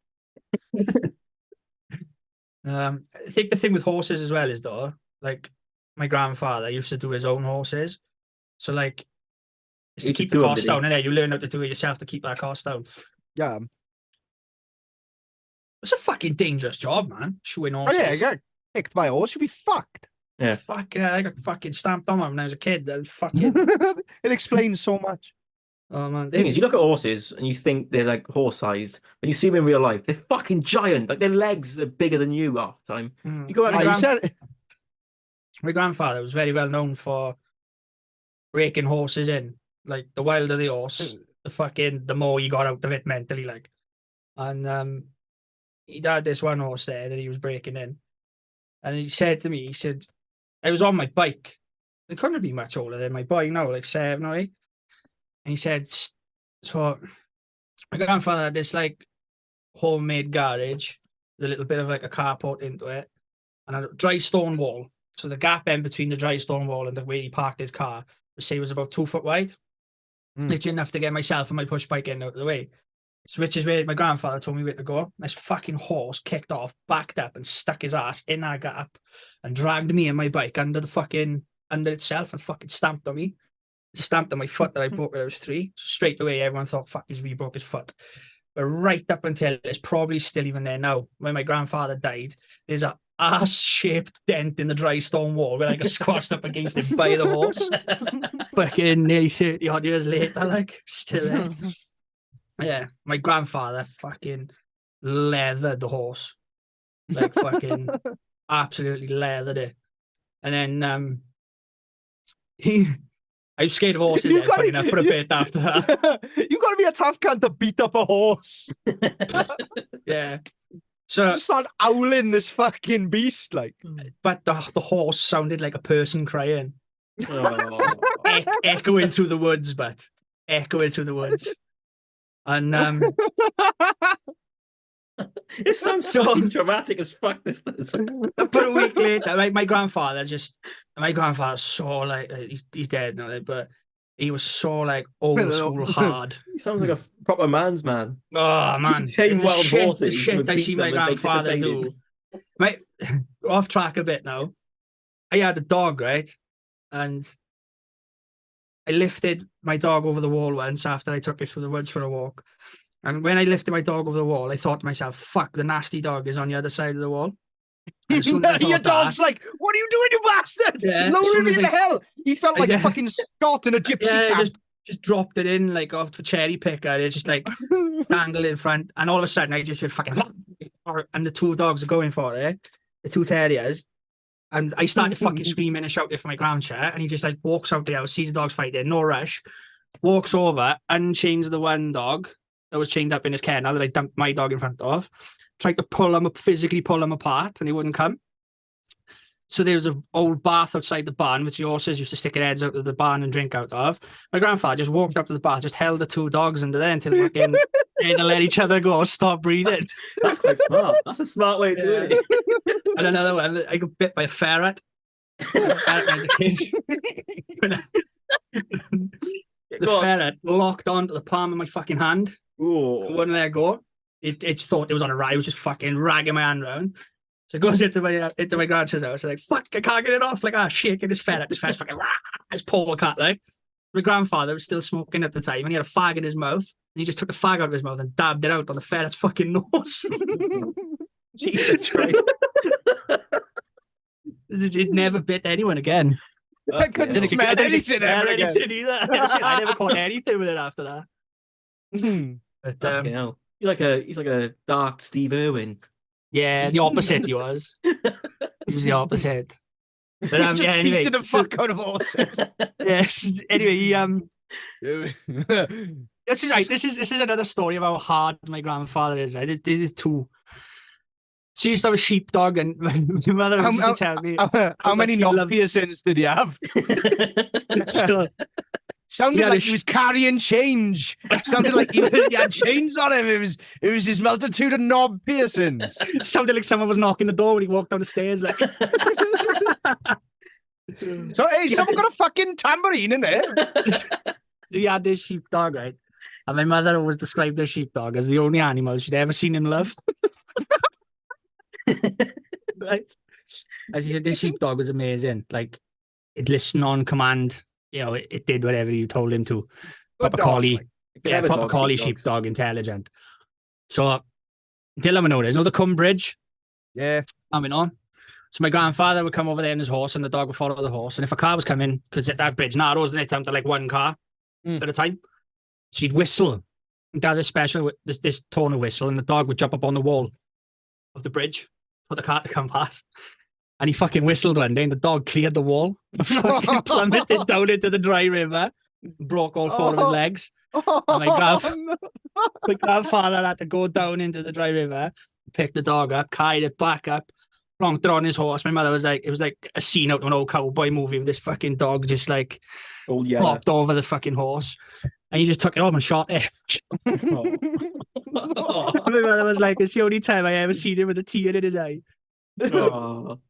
I think the thing with horses as well is though, like my grandfather used to do his own horses, so like it's to He could keep the do 'em, cost did he? down, and you learn how to do it yourself to keep that cost down. Yeah. It's a fucking dangerous job, man. Shoeing Oh horses. yeah, you got kicked by a horse, you'll be fucked. Yeah. Fucking, I got fucking stamped on when I was a kid. That was fucking. It explains so much. Oh man, The thing is, you look at horses and you think they're like horse-sized. When you see them in real life, they're fucking giant. Like their legs are bigger than you half the time. You go out Ah, and you said My grandfather was very well known for breaking horses in. Like the wilder the horse, the more you got out of it mentally, like. And he had this one horse there that he was breaking in, and he said to me, he said, I was on my bike. I couldn't be much older than my boy now, like 7 or 8. And he said, so my grandfather had this like homemade garage, with a little bit of like a carport into it, and a dry stone wall. So the gap in between the dry stone wall and the way he parked his car, was about 2 foot wide. Literally enough to get myself and my push bike in out of the way. So which is where my grandfather told me where to go. This fucking horse kicked off, backed up, and stuck his ass in that gap and dragged me and my bike under itself and fucking stamped on me. Stamped on my foot that I broke when I was 3. So straight away, everyone thought, fuck, he's re-broke his foot. But right up until it's probably still even there now, when my grandfather died, there's a ass-shaped dent in the dry stone wall where I got squashed up against it by the horse. Fucking nearly 30 odd years later, like, still there. Yeah, my grandfather fucking leathered the horse. Like, fucking absolutely leathered it. And then I was scared of horses then, funny enough, for a bit after that. You gotta be a tough cunt to beat up a horse. Yeah. So Just start owling this fucking beast, like. but the horse sounded like a person crying. Oh. Echoing through the woods, but echoing through the woods. And It sounds so fucking dramatic as fuck. This does. about a week later, my grandfather's so like he's dead now, but he was so like old school hard. He sounds like a proper man's man. Oh man, Tame the wild shit, horses the shit would I beat see them my if they grandfather do. disobeyed. Off track a bit now. I had a dog, right? And I lifted my dog over the wall once after I took it through the woods for a walk. And when I lifted my dog over the wall, I thought to myself, fuck, the nasty dog is on the other side of the wall. And as soon as I Your thought dog's that, like, what are you doing, you bastard? Yeah, as Lower soon him as in the hell. He felt like Yeah. fucking Scot in a gypsy yeah, camp. just dropped it in like off the cherry picker. It's just like dangled in front. And all of a sudden, I just heard fucking, and the two dogs are going for it, the two terriers. And I started fucking screaming and shouting for my grandchild, and he just like walks out the house, sees the dogs fighting, no rush, walks over, unchains the one dog that was chained up in his kennel that I dumped my dog in front of, tried to pull him up, physically pull him apart, and he wouldn't come. So there was an old bath outside the barn, which the horses used to stick their heads out of the barn and drink out of. My grandfather just walked up to the bath, just held the two dogs under there until fucking they let each other go, stop breathing. That's quite smart. That's a smart way of doing it. And another one, I got bit by a ferret. A ferret when I was a kid. The ferret locked onto the palm of my fucking hand. I Ooh. wouldn't let it go. It thought it was on a ride. It was just fucking ragging my hand round. So it goes into my grandchild's house. I'm like, fuck, I can't get it off. Like, shaking this ferret. This ferret's fucking, this poor cat, like. My grandfather was still smoking at the time, and he had a fag in his mouth. And he just took the fag out of his mouth and dabbed it out on the ferret's fucking nose. Jesus Christ. It never bit anyone again. I couldn't Yeah. smell anything ever again. Either. I never caught anything with it after that. But, Fucking hell. He's like a dark Steve Irwin. yeah, the opposite he was. He was the opposite. But Just yeah, anyway. beating the fuck out of horses. Yes. Anyway, this is right. This is another story of how hard my grandfather is. Right? This is two. She used to have a sheepdog, and my mother used to tell me How many much he knob loved- piercings did he have? So, Sounded Yeah, like the he was carrying change. Sounded like he had chains on him. It was his multitude of knob piercings. it sounded like someone was knocking the door when he walked down the stairs. Like, So hey, someone got a fucking tambourine in there. he had this sheepdog, right? And my mother always described the sheepdog as the only animal she'd ever seen in love. Right? As she said, this sheepdog was amazing. Like, it listened on command. You know, it did whatever you told him to. Proper dog, collie. like. Yeah, Clever proper dog, collie sheepdogs. sheepdog, intelligent. So, Dylan would know this. You know the Cum Bridge? Yeah. Coming on. So my grandfather would come over there in his horse, and the dog would follow the horse. And if a car was coming, because that bridge narrows, and it down to like one car at a time, she'd whistle. And that is special, this tone of whistle, and the dog would jump up on the wall of the bridge for the car to come past. And he fucking whistled one day, and the dog cleared the wall, and fucking plummeted down into the dry river, broke all four of his legs. Oh, My grandfather had to go down into the dry river, pick the dog up, carried it back up, plonked it on his horse. My mother was like, it was like a scene out of an old cowboy movie with this fucking dog just like Oh yeah. flopped over the fucking horse. And he just took it home and shot it. Oh. My mother was like, it's the only time I ever seen him with a tear in his eye. Oh.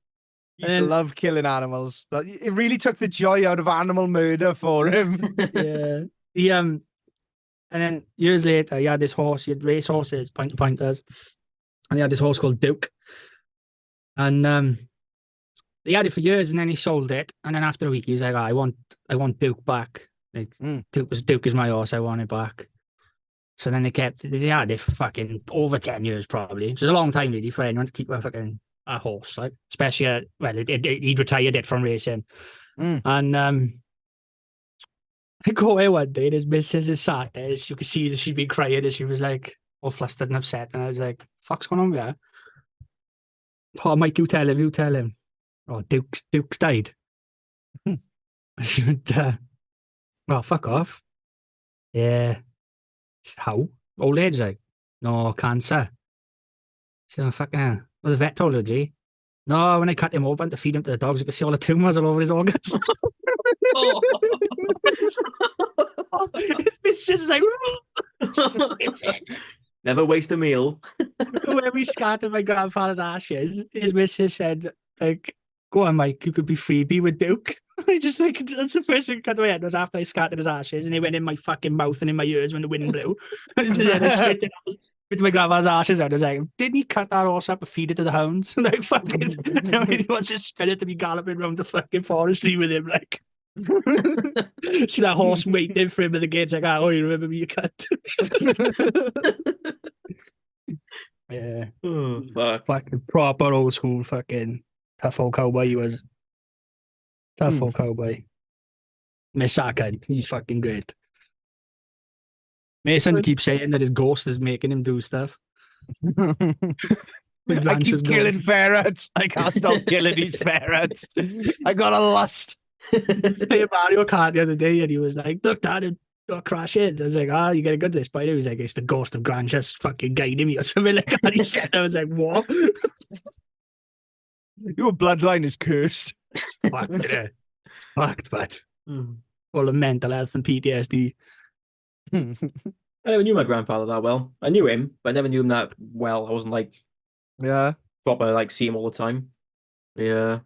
He used to love killing animals. It really took the joy out of animal murder for him. Yeah. He and then years later, he had this horse. He had race horses, pointers, and he had this horse called Duke. And he had it for years, and then he sold it. And then after a week, he was like, I want Duke back. Like, Duke is my horse. I want it back. So then they had it for fucking over 10 years, probably. Which is a long time, really, for anyone to keep a fucking a horse, like especially he'd retired it from racing, and I go away one day and his missus is sat there. You could see that she'd been crying and she was like all flustered and upset. And I was like, "Fuck's going on there?" Oh, Mike, you tell him. Oh, Duke's died. I said, well, fuck off. Yeah. How? Old age, like, no, cancer. So, oh, fucking hell. Well, the vet told her, G. No, when I cut him open to feed him to the dogs, you could see all the tumours all over his organs. Oh. His missus was like, Never waste a meal. when we scattered my grandfather's ashes, his missus said, like, go on, Mike, you could be freebie with Duke. I just like, that's the first thing that cut to my head was after I scattered his ashes and he went in my fucking mouth and in my ears when the wind blew. I spit it out with my grandfather's ashes out. I was like, didn't he cut that horse up and feed it to the hounds? Like, fucking, he wants his spirit to be galloping around the fucking forestry with him, like. See that horse waiting for him at the gates, like, oh, you remember me, you cut. Yeah. Oh, fuck. Fucking proper old school fucking tough old cowboy he was. Tough old cowboy. Miss Sackard, he's fucking great. Mason keeps saying that his ghost is making him do stuff. I keep killing ferrets. I can't stop killing these ferrets. I got a lust. Playing Mario Kart the other day and he was like, look, Dad, it got crash in. I was like, oh, you getting good at this? But he was like, it's the ghost of Grandchester fucking guiding me or something like that. He said, I was like, what? Your bloodline is cursed. Fucked, yeah. Fucked, but all the mental health and PTSD. I never knew my grandfather that well. I knew him, but I never knew him that well. I wasn't like proper like see him all the time. Yeah.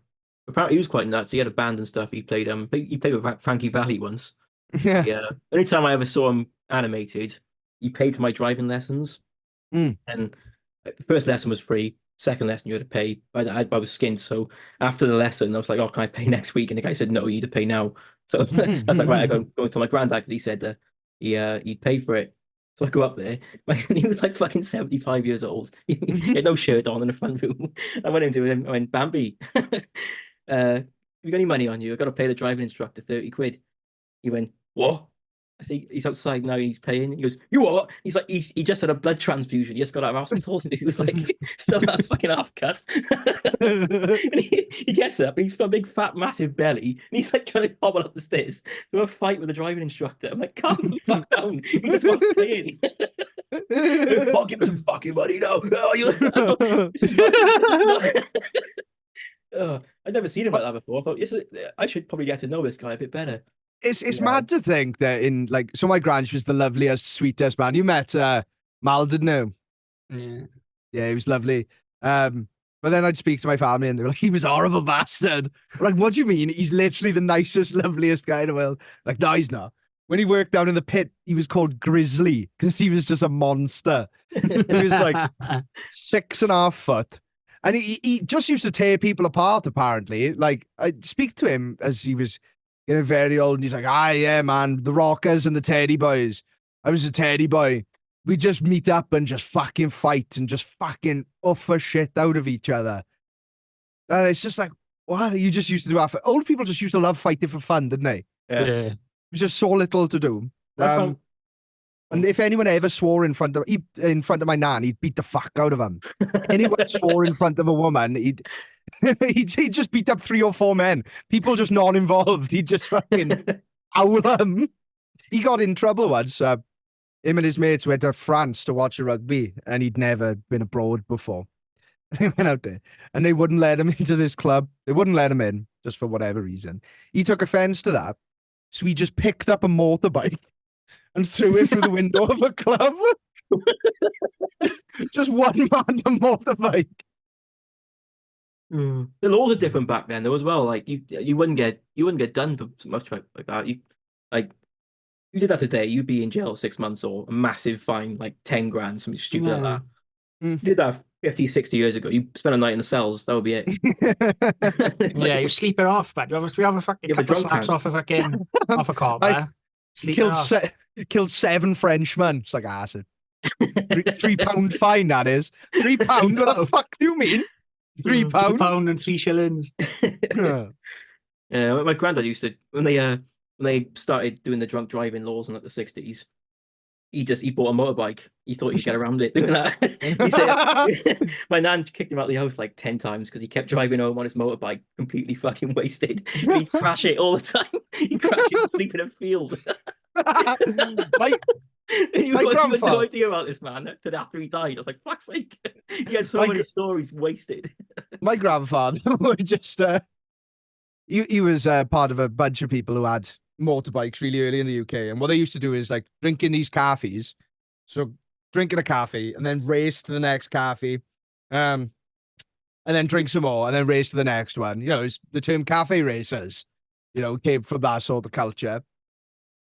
Apparently he was quite nuts. He had a band and stuff. He played with Frankie Valli once. Yeah. Only time I ever saw him animated, he paid for my driving lessons. And the first lesson was free. Second lesson you had to pay. I was skint, so after the lesson I was like, "Oh, can I pay next week?" And the guy said, "No, you need to pay now." So I was like, "Right." I go to my granddad because he said he'd pay for it. So I go up there, and he was like fucking 75 years old. He had no shirt on in the front room. I went into him. I went, "Bambi, have you got any money on you? I've got to pay the driving instructor 30 quid." He went, "What?" I see he's outside now. He's paying. He goes, "You what?" He's like, he just had a blood transfusion. He just got out of hospital. He was like, still that fucking half cut. And he gets up. And he's got a big, fat, massive belly, and he's like trying to hobble up the stairs to a fight with the driving instructor. I'm like, calm the fuck down. He just wants to play in. I'll give him some fucking money now. I'd never seen him like that before. I thought, yes, I should probably get to know this guy a bit better. It's mad to think that in like, so my Grange was the loveliest, sweetest man. You met Mal, didn't you? Yeah, he was lovely. But then I'd speak to my family and they were like, he was a horrible bastard. I'm like, what do you mean? He's literally the nicest, loveliest guy in the world. Like, no, he's not. When he worked down in the pit, he was called Grizzly because he was just a monster. He was like 6.5 foot. And he just used to tear people apart, apparently. Like, I'd speak to him as he was getting very old, and he's like, yeah, man, the Rockers and the Teddy Boys. I was a Teddy Boy. We just meet up and just fucking fight and just fucking uffer shit out of each other. And it's just like, what? You just used to do that. Old people just used to love fighting for fun, didn't they? Yeah. It was just so little to do. And if anyone ever swore in front of my nan, he'd beat the fuck out of him. Anyone swore in front of a woman, he'd just beat up 3 or 4 men. People just not involved. He'd just fucking howl them. He got in trouble once. Him and his mates went to France to watch a rugby, and he'd never been abroad before. They went out there, and they wouldn't let him into this club. They wouldn't let him in, just for whatever reason. He took offense to that, so he just picked up a motorbike and threw it through the window of a club. Just one man on a motorbike. The laws are different back then though as well. Like you wouldn't get done for much like that. You did that today, you'd be in jail 6 months or a massive fine, like 10 grand, something stupid like that. You did that 50, 60 years ago. You spent a night in the cells, that would be it. Yeah, you sleep it off, but you have a fucking couple of slaps off a fucking off a car, man. Killed 7 Frenchmen. It's like acid. £3 fine, that is. £3? What the fuck do you mean? £3. £3 and 3 shillings. My granddad used to when they started doing the drunk driving laws in like the 60s. He bought a motorbike. He thought he could get around it doing that. He said my nan kicked him out of the house like 10 times because he kept driving home on his motorbike, completely fucking wasted. He'd crash it all the time. He'd crash it and sleep in a field. You had no idea about this man till after he died. I was like, fuck's sake. He had so many stories wasted. My grandfather was just he was part of a bunch of people who had motorbikes really early in the UK, and what they used to do is like drinking these cafes, so drinking a cafe and then race to the next cafe, and then drink some more and then race to the next one. You know, the term cafe racers, you know, came from that sort of culture.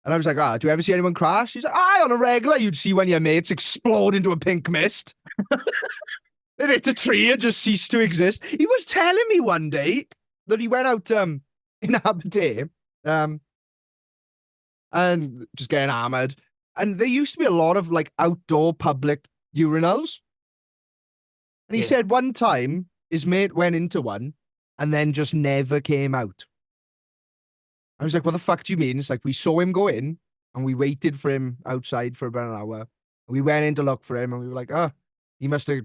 And I was like, do you ever see anyone crash? He's like, on a regular, you'd see when your mates explode into a pink mist. It hit a tree and just ceased to exist. He was telling me one day that he went out in Aberdeen and just getting hammered. And there used to be a lot of like outdoor public urinals. And he said one time his mate went into one and then just never came out. I was like, what the fuck do you mean? It's like, we saw him go in and we waited for him outside for about an hour. We went in to look for him and we were like, he must have,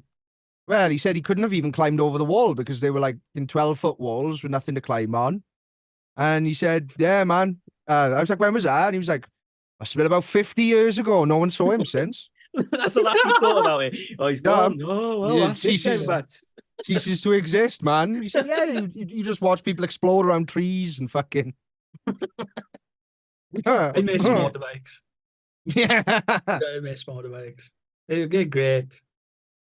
well, he said he couldn't have even climbed over the wall because they were like in 12-foot walls with nothing to climb on. And he said, yeah, man. I was like, when was that? And he was like, must have been about 50 years ago. No one saw him since. That's the last you thought about it. Oh, he's gone. Oh, well, Yeah, that's it. ceases to exist, man. He said, yeah, you just watch people explode around trees and fucking. I miss motorbikes. Yeah. I miss motorbikes. They're great.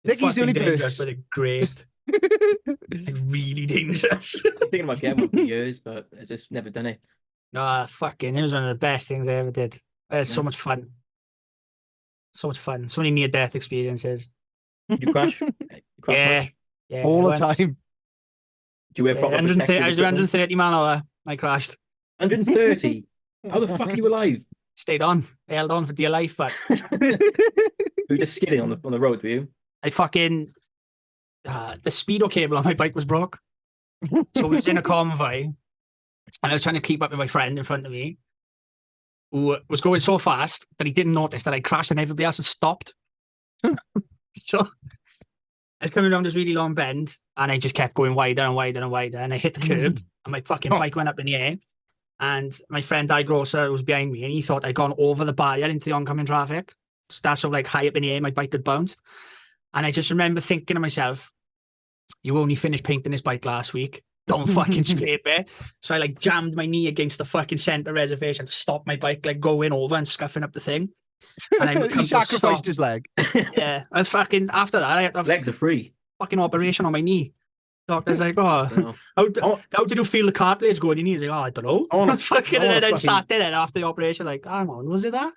Nicky's the only dangerous, but they're great. Like, really dangerous. I'm thinking about getting one for years, but I just never done it. No, fucking, it was one of the best things I ever did. It's so much fun. So much fun. So many near-death experiences. Did you crash? Yeah. All the time. Do you wear proper 130, I was 130 mile an hour. I crashed. 130? How the fuck are you alive? Stayed on. I held on for dear life, but You were just skidding on the road, were you? I fucking the speedo cable on my bike was broke. So we was in a convoy and I was trying to keep up with my friend in front of me who was going so fast that he didn't notice that I crashed and everybody else had stopped. So I was coming around this really long bend and I just kept going wider and wider and wider and I hit the curb and my fucking bike went up in the air. And my friend Di Grosser was behind me and he thought I'd gone over the barrier into the oncoming traffic. So that's so like high up in the air, my bike had bounced. And I just remember thinking to myself, you only finished painting this bike last week. Don't fucking scrape it. So I like jammed my knee against the fucking centre reservation to stop my bike like going over and scuffing up the thing. And I he sacrificed his leg. Yeah. I fucking, after that, I had to have Legs are free. fucking operation on my knee. Doctor's like, how did you feel the cartilage going in? He's like, I don't know. And then I sat there after the operation, like, hang on, was it that?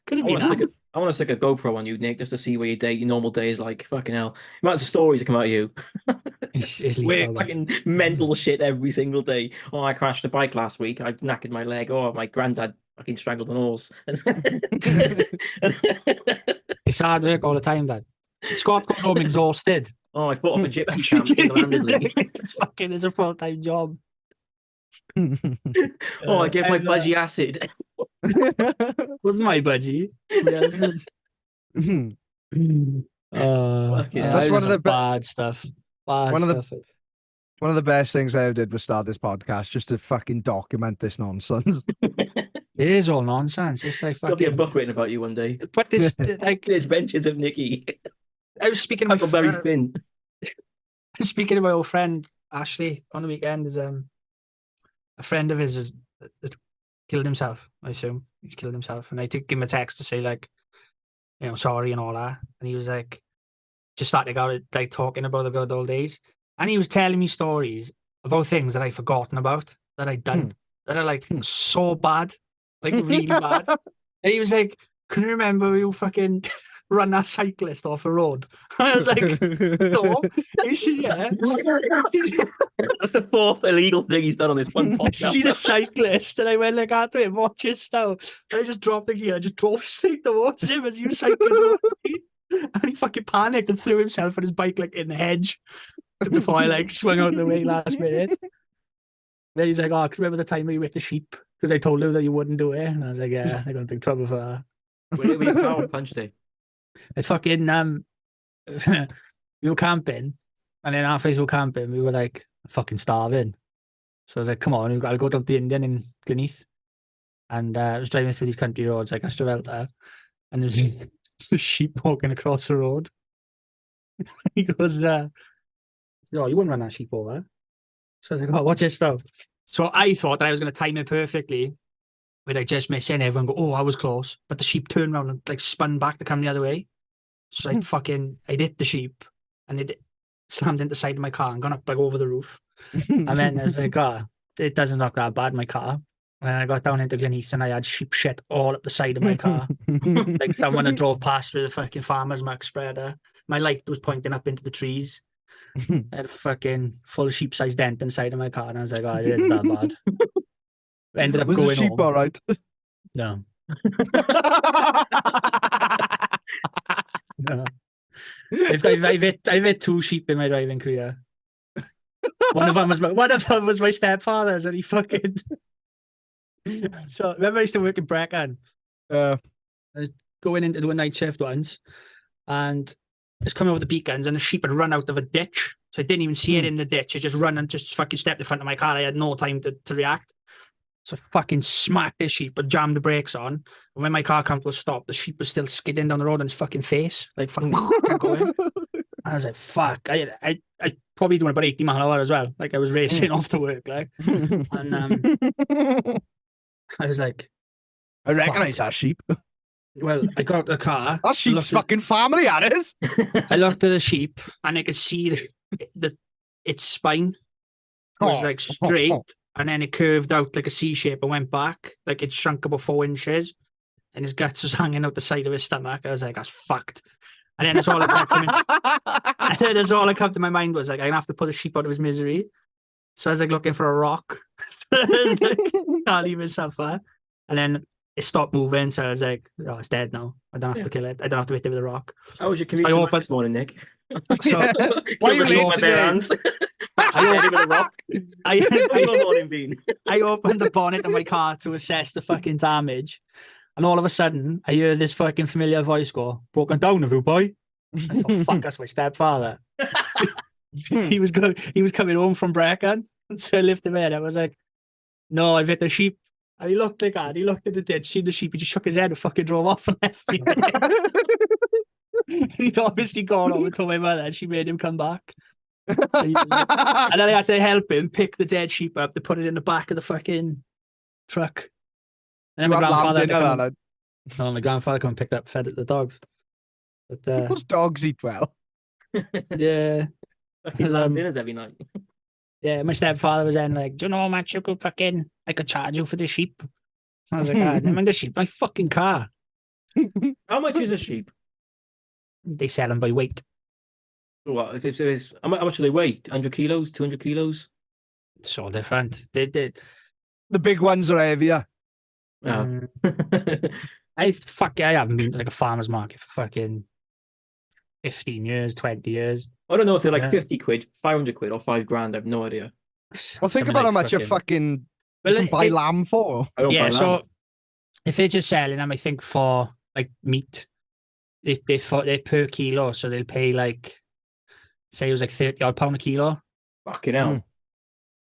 Could have been that. I want to stick a GoPro on you, Nick, just to see where your normal day is like. Fucking hell. Amount of stories that come out of you. It's Weird fucking mental shit every single day. Oh, I crashed a bike last week. I knackered my leg. Oh, my granddad fucking strangled an horse. It's hard work all the time, Dad. Scott goes home exhausted. Oh, I fought off a gypsy camp single-handedly. It's a full-time job. Oh, I gave my budgie acid. Wasn't my budgie. That's one of the bad stuff. One of the best things I ever did was start this podcast just to fucking document this nonsense. It is all nonsense. It's like fucking. There'll be a book written about you one day. But this, like, The Adventures of Nicky. I was speaking to very thin. Speaking to my old friend Ashley on the weekend. Is a friend of his has killed himself. I assume he's killed himself, and I took him a text to say like, you know, sorry and all that, and he was like, just starting out like talking about the good old days, and he was telling me stories about things that I'd forgotten about that I'd done that are like so bad, like really bad. And he was like, can you remember you fucking run that cyclist off a road? I was like, no. He said, yeah. That's the fourth illegal thing he's done on this one I podcast. see the cyclist, and I went like, I him, watch this now. And I just dropped the gear, I just drove straight towards him as he was cycling towards me. And he fucking panicked and threw himself on his bike like in the hedge. before I like swung out the way last minute. Then he's like, "Oh, 'cause remember the time we whipped the sheep? Because I told you that you wouldn't do it." And I was like, "Yeah, I got in big trouble for that." We power punched it. I fucking we were camping, and then halfway through camping, we were like fucking starving. So I was like, "Come on, we've got to go down to the Indian in Gleneath." And I was driving through these country roads like Astravelta, and there's a sheep walking across the road. He goes, "No, you wouldn't run that sheep over." So I was like, "Oh, watch this stuff." So I thought that I was going to time it perfectly, but I just missed it. And everyone go, "Oh, I was close," but the sheep turned around and like spun back to come the other way. So I hit the sheep, and it slammed into the side of my car and gone up like over the roof. And then I was like, "Oh, it doesn't look that bad, my car." And I got down into Gleneath and I had sheep shit all up the side of my car. Like someone had drove past with a fucking farmer's muck spreader. My light was pointing up into the trees. I had a fucking full sheep-sized dent inside of my car, and I was like, "Oh, it is that bad." Ended up Was going the sheep home. all right? No. No. I've hit 2 sheep in my driving career. One of them was my stepfather's, and he fucking. So remember, I used to work in Brecon. I was going in to do a night shift once, and I was coming over the beacons, and the sheep had run out of a ditch. So I didn't even see it in the ditch. It just run and just fucking stepped in front of my car. I had no time to react. So I fucking smacked this sheep and jammed the brakes on. And when my car came to a stop, the sheep was still skidding down the road on his fucking face. Like fucking going. I was like, fuck. I probably doing about 80 miles an hour as well. Like I was racing off to work, like. And I was like, I recognise that sheep. well, I got out the car. That sheep's fucking family, that is. I looked at the sheep and I could see its spine was like straight, and then it curved out like a C shape and went back. Like it shrunk about 4 inches, and his guts was hanging out the side of his stomach. I was like, "That's fucked." And then that's all that kept in my mind was like, I'm gonna have to put the sheep out of his misery. So I was like looking for a rock. Can't even suffer. And then it stopped moving, so I was like, "Oh, it's dead now. I don't have to kill it. I don't have to hit it with a rock." How was your commute to work this morning, Nick? So Why are you late today? I opened the bonnet of my car to assess the fucking damage, and all of a sudden I hear this fucking familiar voice go, "Broken down, have you, boy?" I thought, fuck, that's my stepfather. He was coming home from Brecon, so I lifted him in. I was like, "No, I've hit the sheep." And he looked like that. He looked at the ditch, seen the sheep. He just shook his head and fucking drove off and left me. He'd obviously gone home and told my mother, and she made him come back. And then I had to help him pick the dead sheep up to put it in the back of the fucking truck. And then my grandfather my grandfather come and picked up, fed it to the dogs. But those dogs eat well. Yeah. Dinners every night. Yeah, my stepfather was then like, "Do you know how much I could charge you for the sheep?" I was like, "Never mind the sheep, my fucking car." How much is a sheep? They sell them by weight. What? How much do they weigh? 100 kilos? 200 kilos? It's all different. The big ones are heavier. Oh. I haven't been to like a farmer's market for fucking 15 years, 20 years. I don't know if they're like 50 quid, 500 quid, or 5 grand. I have no idea. Well, think about how much you can buy lamb for. Yeah, so if they're just selling them, I think for like meat, they're per kilo, so they'll pay like, say it was like 30 odd pound a kilo. Fucking hell.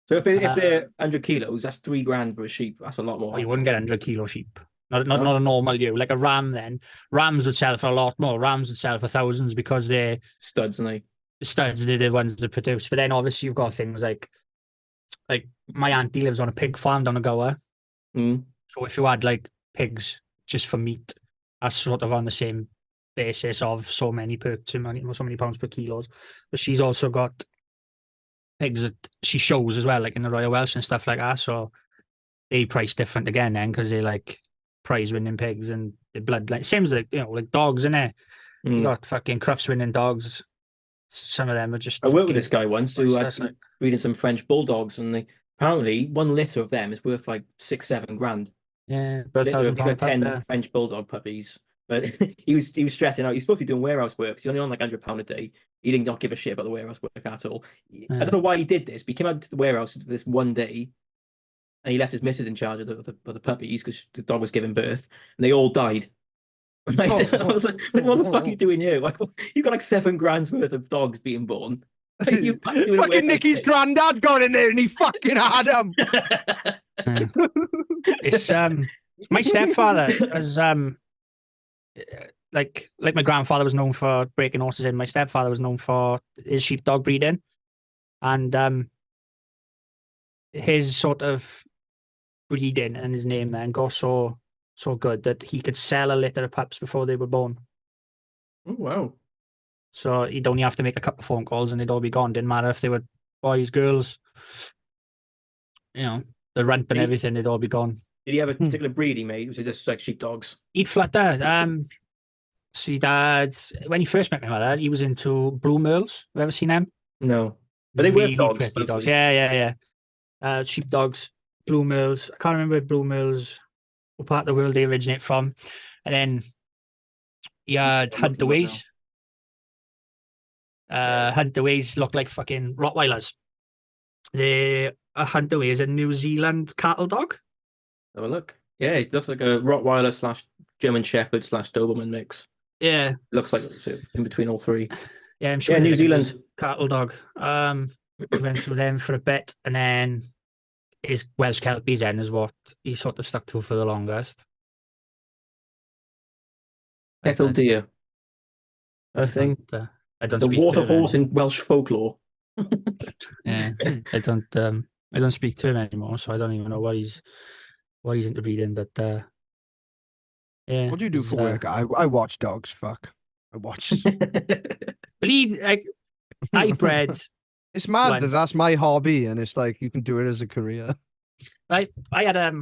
So if they're 100 kilos, that's 3 grand for a sheep. That's a lot more. Oh, you wouldn't get 100 kilo sheep. Not a normal ewe. Like a ram then. Rams would sell for a lot more. Rams would sell for thousands because they're studs, and they studs, they're the ones that produce. But then obviously you've got things like my auntie lives on a pig farm down a Gower. So if you had like pigs just for meat, that's sort of on the same basis of so many pounds per kilos. But she's also got pigs that she shows as well, like in the Royal Welsh and stuff like that. So they price different again then, because they like prize winning pigs and the blood, like same as like, like dogs, innit? You got fucking Crufts winning dogs. Some of them are just. I worked with this guy once who had breeding some French bulldogs, and apparently 1 litter of them is worth like 6-7 grand. Yeah, If you got 10 French bulldog puppies, But he was stressing out. He's supposed to be doing warehouse work. He's only on like £100 a day. He did not give a shit about the warehouse work at all. I don't know why he did this, but he came out to the warehouse this one day, and he left his missus in charge of the puppies because the dog was giving birth, and they all died. I was like, what the fuck are you doing here? Like, you've got like £7,000 worth of dogs being born. Fucking Nicky's granddad got in there and he fucking had him. It's my stepfather was like my grandfather was known for breaking horses in. My stepfather was known for his sheepdog breeding, and his sort of breeding and his name then got so good that he could sell a litter of pups before they were born. Oh wow! So he'd only have to make a couple of phone calls and they'd all be gone. Didn't matter if they were boys, girls, you know, the rump and everything, they'd all be gone. Did he have a particular breed he made? Was it just like sheepdogs? He'd flutter. So dad, when he first met my mother, he was into blue merles. Have you ever seen them? No, but they were dogs. Pretty dogs. Yeah. Sheepdogs, blue merles. I can't remember where blue merles, what part of the world they originate from. And then he had Hunterways. Hunterways look like fucking Rottweilers. A Hunterway is a New Zealand cattle dog. Have a look. Yeah, it looks like a Rottweiler / German Shepherd / Doberman mix. Yeah, looks like sort of in between all three. Yeah, I'm sure. Yeah, New Zealand cattle dog. We went through them for a bit, and then his Welsh Kelpies then is what he sort of stuck to for the longest. Kettle deer, I think. I don't the speak water to him horse in Welsh folklore. Yeah, I don't speak to him anymore, so I don't even know what he's into breeding. But yeah. What do you do for work? I watch dogs. Fuck, I watch. But I bred. It's mad that that's my hobby, and it's like you can do it as a career. I had a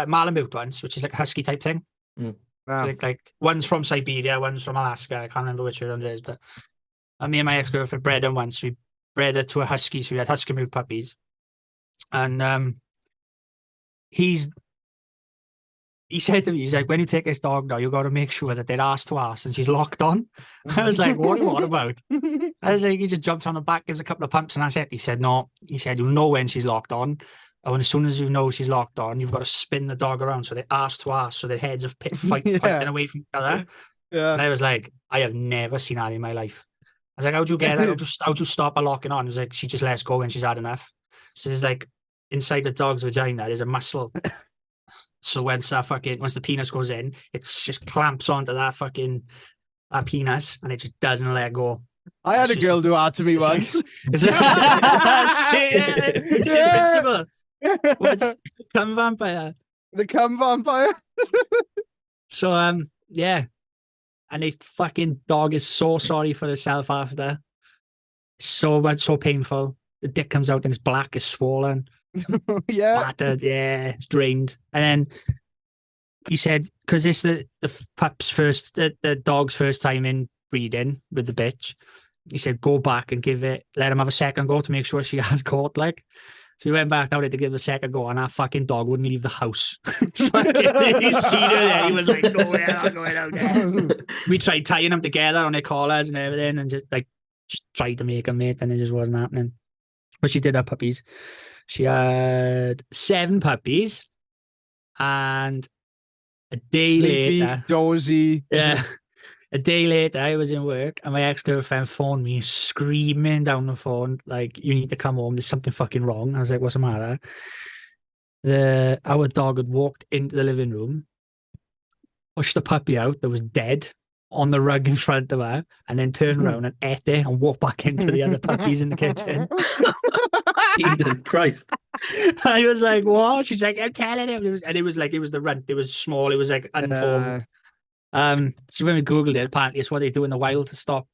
Malamute once, which is like a husky type thing. Mm. Wow. Like one's from Siberia, one's from Alaska. I can't remember which one it is, but me and my ex-girlfriend bred them once. We bred her to a husky, so we had husky mute puppies. And he said to me, he's like, when you take this dog now, you got to make sure that they're ass to ass and she's locked on. I was like, what about? I was like, he just jumps on the back, gives a couple of pumps, and that's it. He said, no. He said, you'll know when she's locked on. And as soon as you know she's locked on, you've got to spin the dog around so they're ass to ass, so their heads are fighting away from each other. Yeah. And I was like, I have never seen that in my life. I was like, how'd you get it? How'd you stop her locking on? He was like, she just lets go when she's had enough. So there's like, inside the dog's vagina, there's a muscle. So once the penis goes in, it just clamps onto that penis and it just doesn't let go. I had a girl do that to me once. It's invincible. What's cum vampire? The cum vampire. So yeah. And this fucking dog is so sorry for herself after. So painful. The dick comes out and it's black, it's swollen. Yeah. Battered, yeah, it's drained. And then he said, because this the dog's first time in breeding with the bitch, he said, go back and let him have a second go to make sure she has caught, like. So we went back down there to give a second go, and that fucking dog wouldn't leave the house. He's seen her there. He was like, no way, I'm not going out there. We tried tying them together on their collars and everything, and just tried to make them mate, and it just wasn't happening. But she did have puppies. She had 7 puppies, and a day later, dozy. Yeah. A day later, I was in work and my ex-girlfriend phoned me screaming down the phone, like, you need to come home. There's something fucking wrong. I was like, what's the matter? Our dog had walked into the living room, pushed the puppy out that was dead on the rug in front of her, and then turned around and ate it and walked back into the other puppies in the kitchen. Jesus Christ. I was like, what? She's like, I'm telling him. It was the runt. It was small. It was like unformed. So when we Googled it, apparently it's what they do in the wild to stop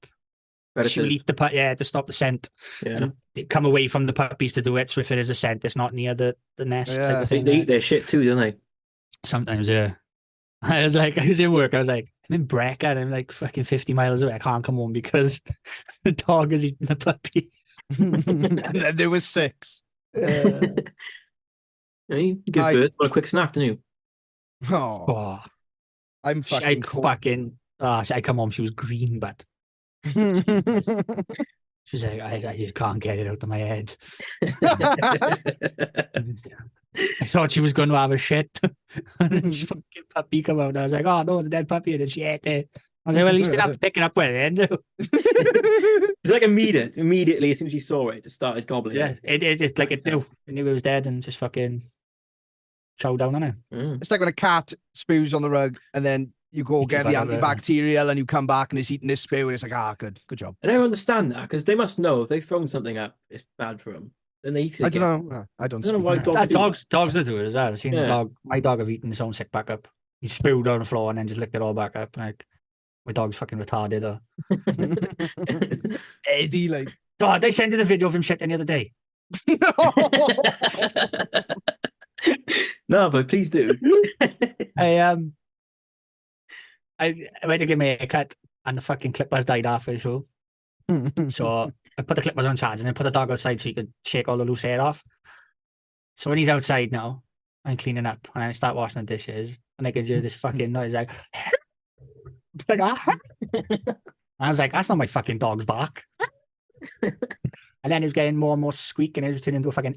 she'll eat to stop the scent. Yeah. And they come away from the puppies to do it. So if it is a scent, it's not near the nest type of thing. They eat their shit too, don't they? Sometimes, yeah. I was in work, I was like, I'm in Brecon and I'm like fucking 50 miles away. I can't come home because the dog is eating the puppy. And then there was 6. You give birth on a quick snack, didn't you? Oh. I'm I fucking I come home, she was green, but she's like, I just can't get it out of my head. I thought she was going to have a shit. And then this fucking puppy come out. And I was like, oh, no, it's a dead puppy. And then she ate it. I was like, well, at least you didn't have to pick it up with it. It's like immediately as soon as she saw it, it just started gobbling. Yeah, it like it knew it was dead and just fucking chow down on it. It's like when a cat spews on the rug and then you go Eats get it the back up, antibacterial and you come back and it's eating this spew and it's like, good job. I don't understand that because they must know if they've thrown something up, it's bad for them. Then they eat it. I again. don't know. I don't know why speak. dogs Dogs that do it as well. I've seen Yeah. the dog. My dog have eaten his own sick back up. He spewed on the floor and then just licked it all back up. Like my dog's fucking retarded. Eddie, like. God, they sent you the video of him shitting the other day. No, but please do. I went to get my haircut and the fucking clippers died halfway through. So I put the clippers on charge and then put the dog outside so he could shake all the loose hair off. So when he's outside now, I'm cleaning up and I start washing the dishes and I can hear this fucking noise like, like and I was like, that's not my fucking dog's bark. And then he was getting more and more squeak and it was turning into a fucking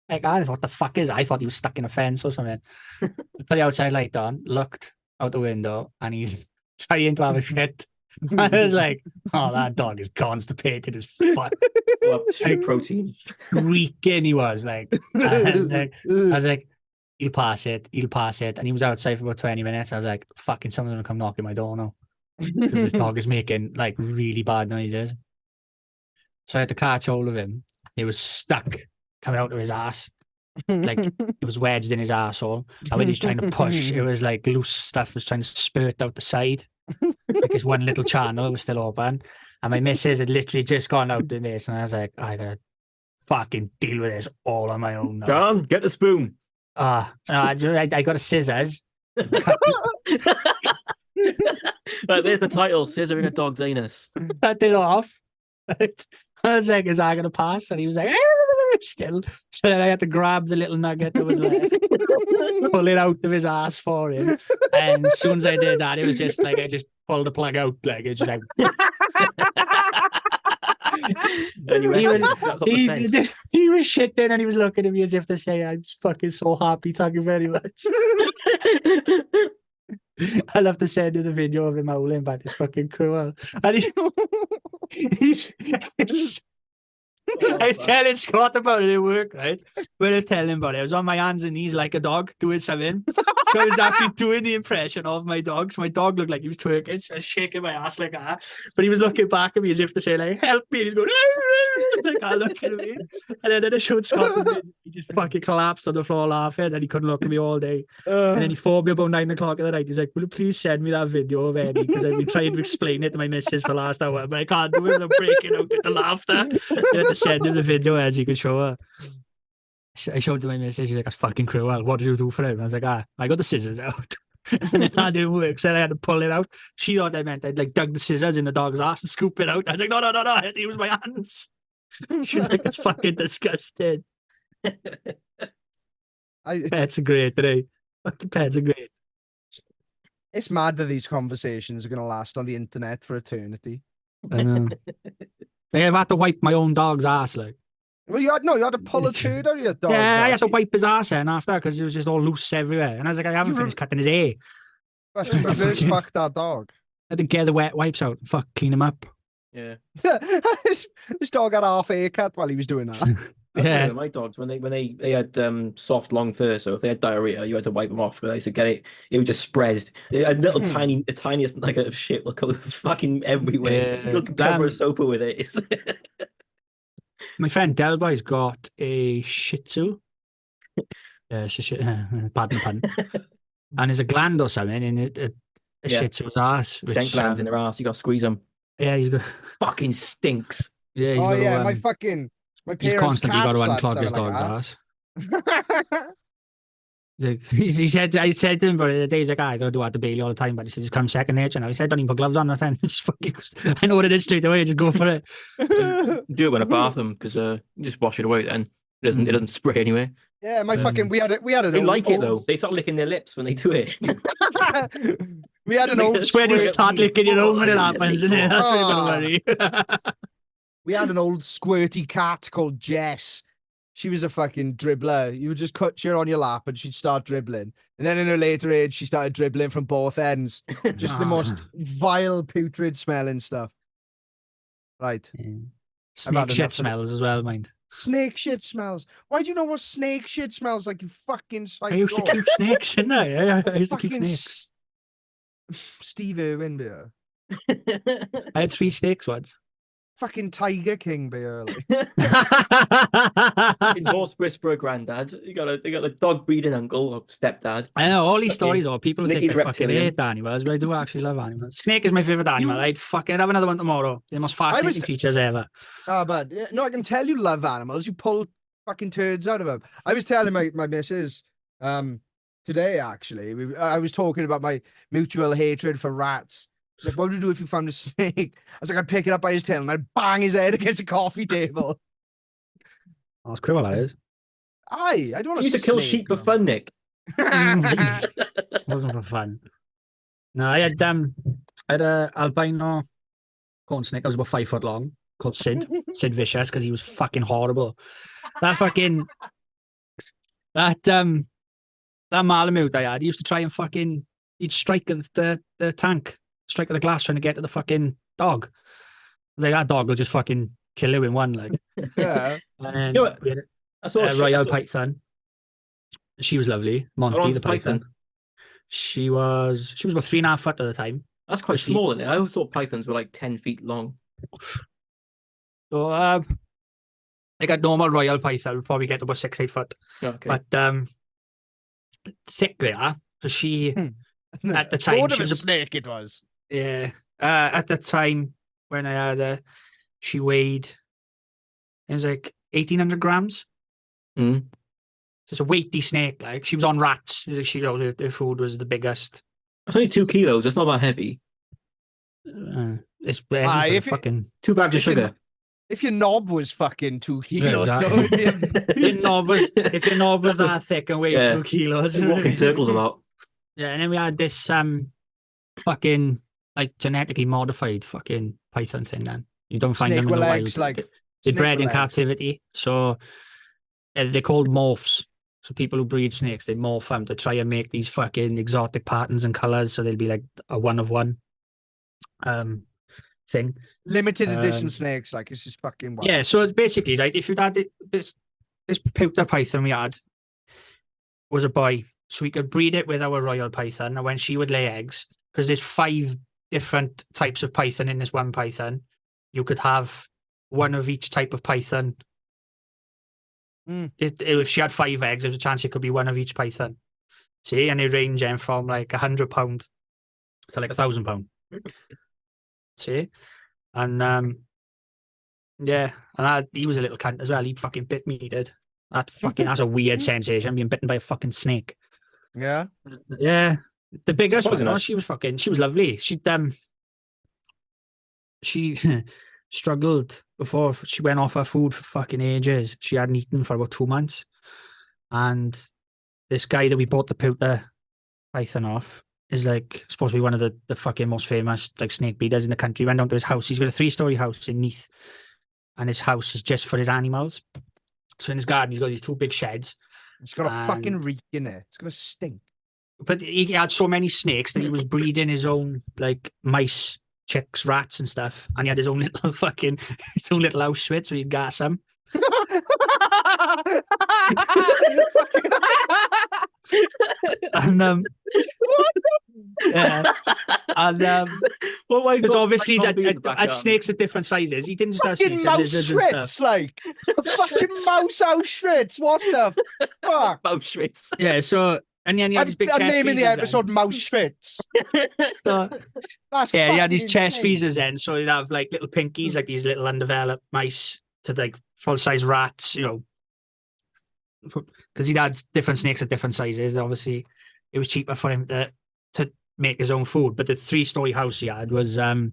like, I thought, what the fuck is it? I thought he was stuck in a fence or something. Put the outside light on, looked out the window and he's trying to have a shit. I was like, oh, that dog is constipated as fuck. Well, straight protein. Shrieking he was like, I was like, he'll pass it. And he was outside for about 20 minutes. I was like, fucking someone's gonna come knocking my door now. Because this dog is making like really bad noises. So I had to catch hold of him. He was stuck coming out of his ass. Like it was wedged in his asshole. And when he was trying to push, it was like loose stuff was trying to spurt out the side. Like his one little channel was still open. And my missus had literally just gone out in this. And I was like, I gotta fucking deal with this all on my own now. John, get the spoon. No, I got a scissors. Right, there's the title, Scissoring a Dog's Anus. Cut it off. I was like, is that gonna pass? And he was like, still. So then I had to grab the little nugget that was left, pull it out of his ass for him. And as soon as I did that, it was just like I just pulled the plug out, like it's just like And you he was shitting and he was looking at me as if to say, I'm fucking so happy, thank you very much. I'll have to send you the video of him howling, but it's fucking cruel. And he's I was telling Scott about it at work, right? When I was telling him about it, I was on my hands and knees like a dog doing something. So I was actually doing the impression of my dog. So my dog looked like he was twerking. So I was shaking my ass like that. But he was looking back at me as if to say, like, help me. And he's going, like that, looking at me. And then I showed Scott the video. He just fucking collapsed on the floor laughing and he couldn't look at me all day. And then he phoned me about 9 o'clock at the night. He's like, will you please send me that video of Eddie? Because I've been trying to explain it to my missus for the last hour, but I can't do it without breaking out with the laughter. I had to send him the video as you could show her. I showed it to my missus. She's like, that's fucking cruel. What did you do for him? I was like, I got the scissors out. And then that didn't work. So I had to pull it out. She thought I meant I'd like dug the scissors in the dog's ass and scoop it out. I was like, no, I had to use my hands. She was like, that's fucking disgusting. Pets are great today. Fucking pets are great. It's mad that these conversations are going to last on the internet for eternity. I know. I've had to wipe my own dog's ass, like. Well, you had to pull a turd out of your dog. Yeah, I had to wipe his ass in after because it was just all loose everywhere. And I was like, I haven't finished cutting his hair. That's reverse fuck that dog. I had to get the wet wipes out. Fuck, clean him up. Yeah. This dog had a half haircut while he was doing that. Yeah, my dogs when they had soft long fur, so if they had diarrhea, you had to wipe them off. But I used to get it; it would just spread. A little tiny, the tiniest nugget of shit will go fucking everywhere. You can cover a sofa with it. My friend Delboy's got a Shih Tzu. Pardon the pun. And there's a gland or something in it. A Shih Tzu's ass. Scent glands in their ass. You got to squeeze them. Yeah, he's got fucking stinks. Yeah. My parents. He's constantly got to unclog his dog's ass. He said, I said to him, but the day he's like, I gotta do that to Bailey all the time, but he said, just come second nature now. He said, don't even put gloves on nothing. Just fucking, I know what it is straight away, just go for it. So do it when I bath them because you just wash it away then. It doesn't spray anywhere. Yeah, my fucking we had an They old, like it though. They start licking their lips when they do it. we had an old It's when you squirt- start licking your own when it happens, isn't it? That's what you Ah. gotta worry. We had an old squirty cat called Jess. She was a fucking dribbler. You would just cut her on your lap and she'd start dribbling. And then in her later age, she started dribbling from both ends. Just the most vile, putrid smelling stuff. Right. Yeah. I've had Snake shit enough of it. smells as well, mind. Snake shit smells. Why do you know what snake shit smells like, you fucking psycho? I used to keep snakes, didn't I? I used to keep Fucking snakes. Steve Irwin beer. I had 3 snakes once. Fucking Tiger King beer. In horse whisperer granddad. You got a dog breeding uncle or stepdad. I know all these Okay. stories are people Nicky think the I fucking reptilian. hate animals, but I do actually love animals. Snake is my favorite animal. I'd fucking have another one tomorrow. They're the most fascinating creatures ever. Oh, but no, I can tell you love animals. You pull fucking turds out of them. I was telling my missus today, actually. I was talking about my mutual hatred for rats. She's like, what would you do if you found a snake? I was like, I'd pick it up by his tail and I'd bang his head against a coffee table. Oh, it's cruel, that is. I don't want You used to kill sheep for fun, Nick. It wasn't for fun. No, I had a albino corn snake. I was about 5 foot long, called Sid Vicious, because he was fucking horrible. That Malamute I had, he used to try and fucking, he'd strike at the tank, strike at the glass trying to get to the fucking dog. Like, that dog will just fucking kill you in one, like. Yeah. And then You know what? we had I saw a royal python. She was lovely. Monty one's the a python? python. She was about 3.5 foot at the time. That's quite small, isn't it? I always thought pythons were like 10 feet long. So like a normal royal python would probably get about 6-8 foot. Okay. But thick they are. So she at the time Lord she of was a snake it was. yeah. At the time when I had her, she weighed, it was like 1,800 grams. Mm. So it's a weighty snake. Like, she was on rats. She, her food was the biggest. That's only 2 kilos. That's not that heavy. It's heavy for fucking 2 bags of sugar. If your knob was fucking 2 kilos, exactly. so it'd be if your knob was that thick and weighed Yeah. 2 kilos. They walk in circles a lot. Yeah, and then we had this fucking like genetically modified fucking python thing. Then you don't find snake them in with the legs, wild. like They're snake bred with in legs. captivity, so they're called morphs. So people who breed snakes, they morph them to try and make these fucking exotic patterns and colors. So they'll be like a one of one thing. limited edition snakes, like it's just fucking wild. Yeah, so it's basically, right, if you'd had this pewter python we had was a boy, so we could breed it with our royal python, and when she would lay eggs, because there's 5 different types of python in this one python, you could have one of each type of python. If she had 5 eggs, there's a chance it could be one of each python. See, and they range in from like £100 to like £1,000. See, and yeah, and he was a little cunt as well. He fucking bit me, he did. That's a weird sensation, being bitten by a fucking snake. Yeah. Yeah, the biggest one. Poisonous. She was lovely. She struggled before she went off her food for fucking ages. She hadn't eaten for about 2 months, and this guy that we bought the pewter python off is like supposed to be one of the fucking most famous like snake breeders in the country. Went down to his house. He's got a 3-story house in Neath, and his house is just for his animals. So in his garden, he's got these 2 big sheds. It's got a fucking reek in it. It's gonna stink. But he had so many snakes that he was breeding his own like mice, chicks, rats, and stuff. And he had his own little Auschwitz where he'd gas them. And yeah, and Well, why because not? obviously Like, can't be in the that backyard. snakes at different sizes. He didn't just have Fucking snakes, he had lizards and stuff. Mousechwitz, like a fucking mouse Auschwitz. What the fuck? Auschwitz. Yeah, so and then he had his big chest I'm naming the freezers then. episode Mousechwitz. So, That's yeah, he had these fucking chest insane. freezers then, so he'd have like little pinkies, like these little undeveloped mice, to like full size rats, you know, because he'd had different snakes at different sizes. Obviously, it was cheaper for him to make his own food. But the 3-story house he had was He's the all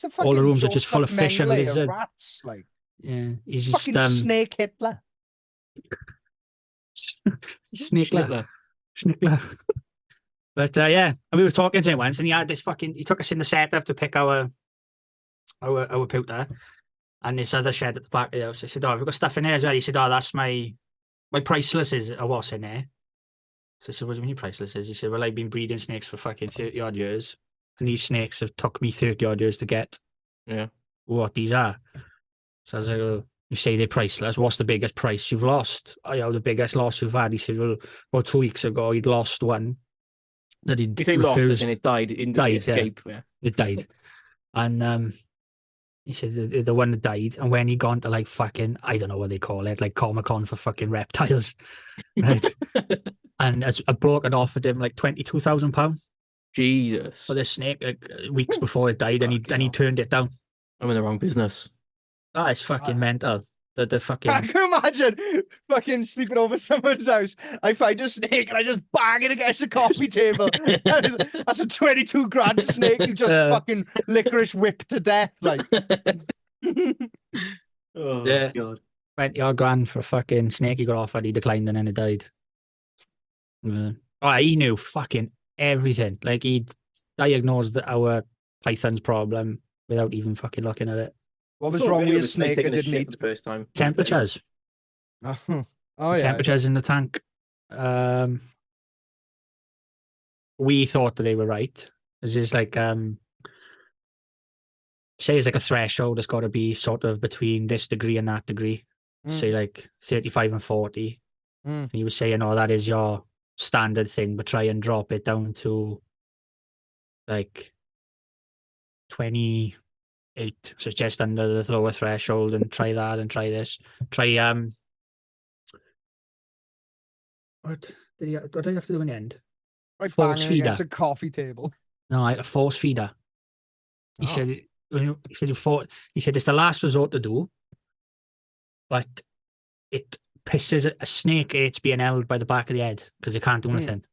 the fucking rooms are just full of Joseph fish and Mengele of lizard. rats, like Yeah, he's just fucking Snake Hitler. Snickler. But yeah, and we were talking to him once, and he had this he took us in the setup to pick our pewter, and this other shed at the back of the house. I said, "Oh, have we got stuff in there as well?" He said, "Oh, that's my priceless are what's in there." So I said, "What do you mean priceless is?" He said, "Well, I've been breeding snakes for fucking 30 odd years, and these snakes have took me 30 odd years to get what these are." So I was like, "Well, you say they're priceless. What's the biggest price you've lost?" "Oh, yeah, the biggest loss you've had." He said, "Well, about 2 weeks ago, he'd lost one that he'd You say lost refused. and it died in the escape. Yeah. It died." And he said the one that died, and when he gone to like fucking, I don't know what they call it, like Comic-Con for fucking reptiles, right? And a bloke had offered him like £22,000 Jesus. for this snake like, weeks before it died, and he turned it down. I'm in the wrong business. That is fucking mental. The fucking. I can imagine fucking sleeping over someone's house. I find a snake and I just bang it against the coffee table. That's a 22 grand snake you just fucking licorice whipped to death. Like, oh, yeah. God. 20 odd grand for a fucking snake he got offered. He declined and then it died. Oh, he knew fucking everything. Like, he diagnosed our python's problem without even fucking looking at it. What was wrong with a snake I didn't eat? The first time. Temperatures. Oh yeah. Temperatures in the tank. We thought that they were right. It's like say it's like a threshold. It's got to be sort of between this degree and that degree. Say like 35 and 40. And he was saying, "Oh, that is your standard thing, but try and drop it down to like 28. So it's just under the lower threshold, and try that and try this. Try what did I have to do in the end? Right, Force banging feeder. against a coffee table. No, a force feeder. He said it's the last resort to do, but it pisses a snake. It's being held by the back of the head because it can't do anything.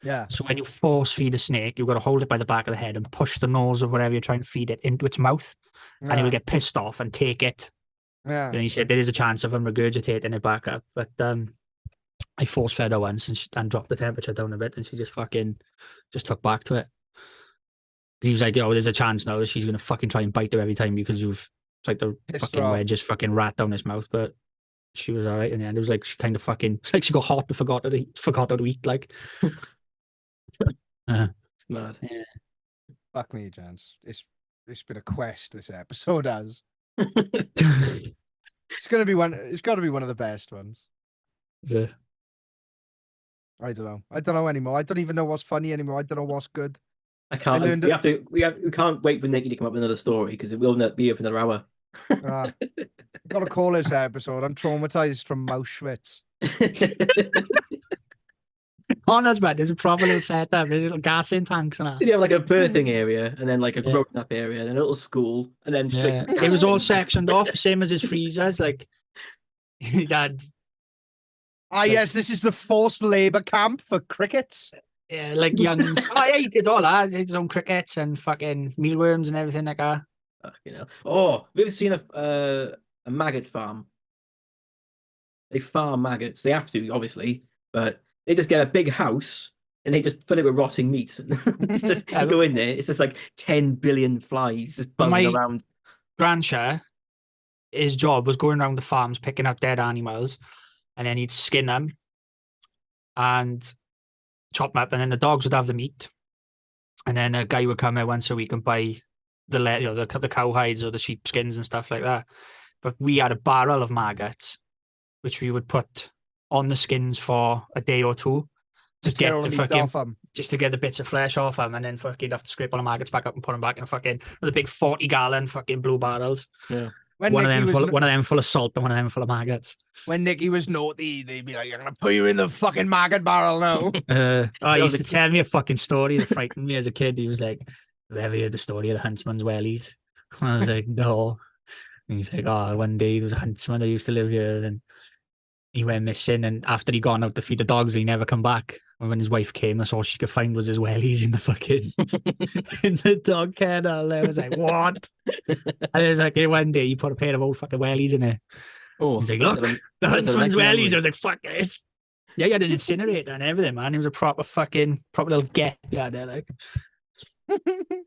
Yeah. So when you force feed a snake, you've got to hold it by the back of the head and push the nose of whatever you're trying to feed it into its mouth, and it will get pissed off and take it. Yeah. And he said there is a chance of him regurgitating it back up, but I force fed her once and dropped the temperature down a bit, and she just took back to it. He was like, "Oh, there's a chance now that she's gonna fucking try and bite her every time because you've tried to fucking wedge this fucking rat down his mouth." But she was all right in the end. It was like she kind of it's like she got hot and forgot how to eat. Like, mad. Yeah. Fuck me, gents. It's been a quest. This episode has. It's got to be one of the best ones. I don't know. I don't know anymore. I don't even know what's funny anymore. I don't know what's good. I can't. We can't wait for Nicky to come up with another story because it will not be here for another hour. Gotta call this episode. I'm traumatized from Mousechwitz. Honest, man, there's a proper little setup. There's little gas in tanks and that. You have like a birthing area, and then like a grown up area, and then a little school, and then it was all sectioned off, same as his freezers. Like, Dad. Yes, this is the forced labour camp for crickets. Yeah, like youngs. I ate it all. I ate his own crickets and fucking mealworms and everything like that. You know. Oh, we've ever seen a maggot farm? They farm maggots. They have to, obviously, but they just get a big house and they just fill it with rotting meat. It's just you go in there. It's just like 10 billion flies just buzzing around. Grandshire, his job was going around the farms picking up dead animals, and then he'd skin them and chop them up, and then the dogs would have the meat, and then a guy would come in once a week and buy the cow hides or the sheep skins and stuff like that. But we had a barrel of maggots, which we would put on the skins for a day or two to get the fucking just to get the bits of flesh off them, and then fucking have to scrape all the maggots back up and put them back in the big 40-gallon fucking blue barrels. Yeah. One of them full of salt and one of them full of maggots. When Nicky was naughty, they'd be like, "I'm gonna put you in the fucking maggot barrel now." He used to tell me a fucking story that frightened me as a kid. He was like, "Have you ever heard the story of the huntsman's wellies?" I was like, "No." And he's like, "Oh, one day there was a huntsman that used to live here, and he went missing. And after he gone out to feed the dogs, he never come back. And when his wife came, that's all she could find was his wellies in the fucking in the dog kennel." I was like, "What?" And then like one day he put a pair of old fucking wellies in it. Oh, He's like, that's look, a- the that's a huntsman's lucky wellies. memory. I was like, fuck this. Yeah, he had an incinerator and everything, man. He was a proper little get guy there, like. It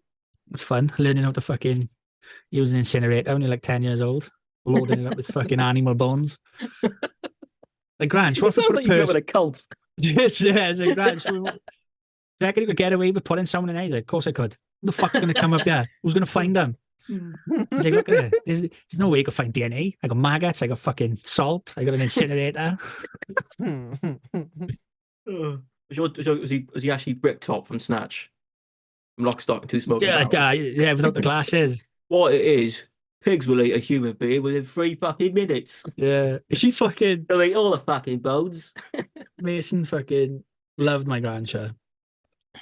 was fun learning how to fucking use an incinerator when you're like 10 years old, loading it up with fucking animal bones. Like, Grant, what if we Sounds put a like you grew up person? in a cult. Yes, yeah, it's like, Grant, do you reckon you could get away with putting someone in there? He's like, of course I could. Who the fuck's going to come up there? Who's going to find them? He's like, look at it. There's no way you can find DNA. I got maggots. I got fucking salt. I got an incinerator. Was he actually Bricktop from Snatch? From Lock, Stock and Two Smoking Yeah, Barrels? yeah, without the glasses. What it is, pigs will eat a human being within 3 fucking minutes. Yeah. Is he fucking They'll eat all the fucking bones. Mason fucking loved my grandchild.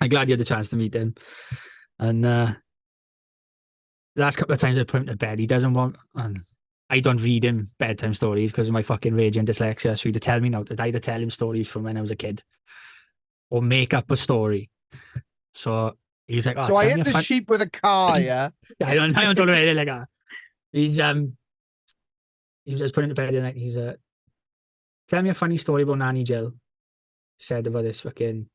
I'm glad you had the chance to meet him. And last couple of times I put him to bed, he doesn't want, and I don't read him bedtime stories because of my fucking rage and dyslexia. So he'd tell me now to either tell him stories from when I was a kid or make up a story. So he was like, oh, So I tell me hit a the fun- sheep with a car, yeah? I don't talk about anything like that. He was just putting him to bed the night. He's tell me a funny story about Nanny Jill. Said about this fucking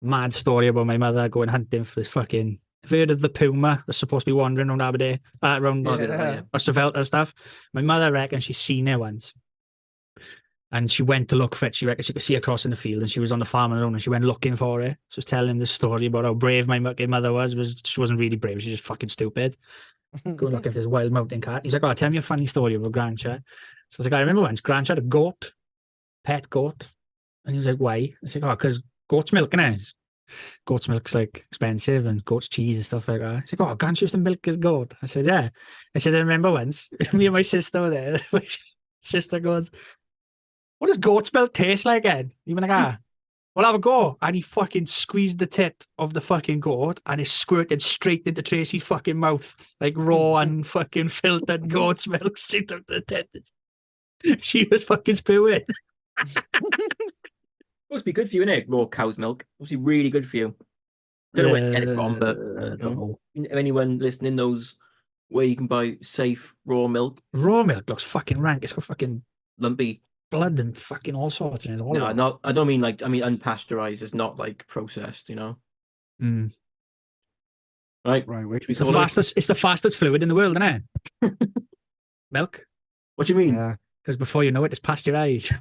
mad story about my mother going hunting for this fucking. Have you heard of the puma that's supposed to be wandering around Aberdeen, around Yeah. Osterveld and stuff? My mother reckons she's seen it once. And she went to look for it. She reckons she could see her crossing the field and she was on the farm on her own and she went looking for it. So I was telling him this story about how brave my fucking mother was. She wasn't really brave. She was just fucking stupid. Going looking for this wild mountain cat. He's like, oh, tell me a funny story about grandchild. So I was like, I remember once grandchild had a goat, pet goat. And he was like, why? I was like, oh, because goat's milk, innit? Goat's milk's like expensive and goat's cheese and stuff like that. He's like, oh, can't you used to milk his goat? I said, yeah. I said, I remember once, me and my sister were there. My sister goes, what does goat's milk taste like, Ed? Even like, well, have a go. And he fucking squeezed the tit of the fucking goat and it squirted straight into Tracy's fucking mouth, like raw and fucking filtered goat's milk straight out the tit. She was fucking spewing. Must be good for you, innit? Raw cow's milk. Must be really good for you. Don't know where to get it from, but I don't know. if anyone listening knows where you can buy safe raw milk, Raw milk looks fucking rank. It's got fucking lumpy. blood and fucking all sorts in it. All No, of it. not. I don't mean like. I mean unpasteurized. It's not like processed. You know, Mm. right? Right, wait. We It's the call it- fastest. It's the fastest fluid in the world, isn't it? Milk, What do you mean? Yeah. because before you know it, it's pasteurized.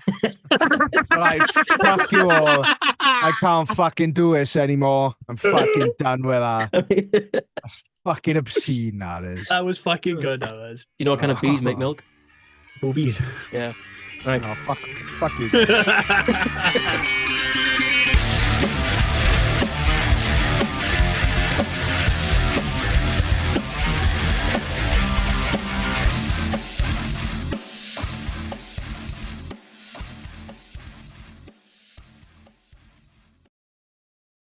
Right, fuck you all. I can't fucking do this anymore. I'm fucking done with that. That's fucking obscene, that is. That was fucking good. That was You know what kind of bees make milk? boobies. Yeah. Right. Oh, fuck you.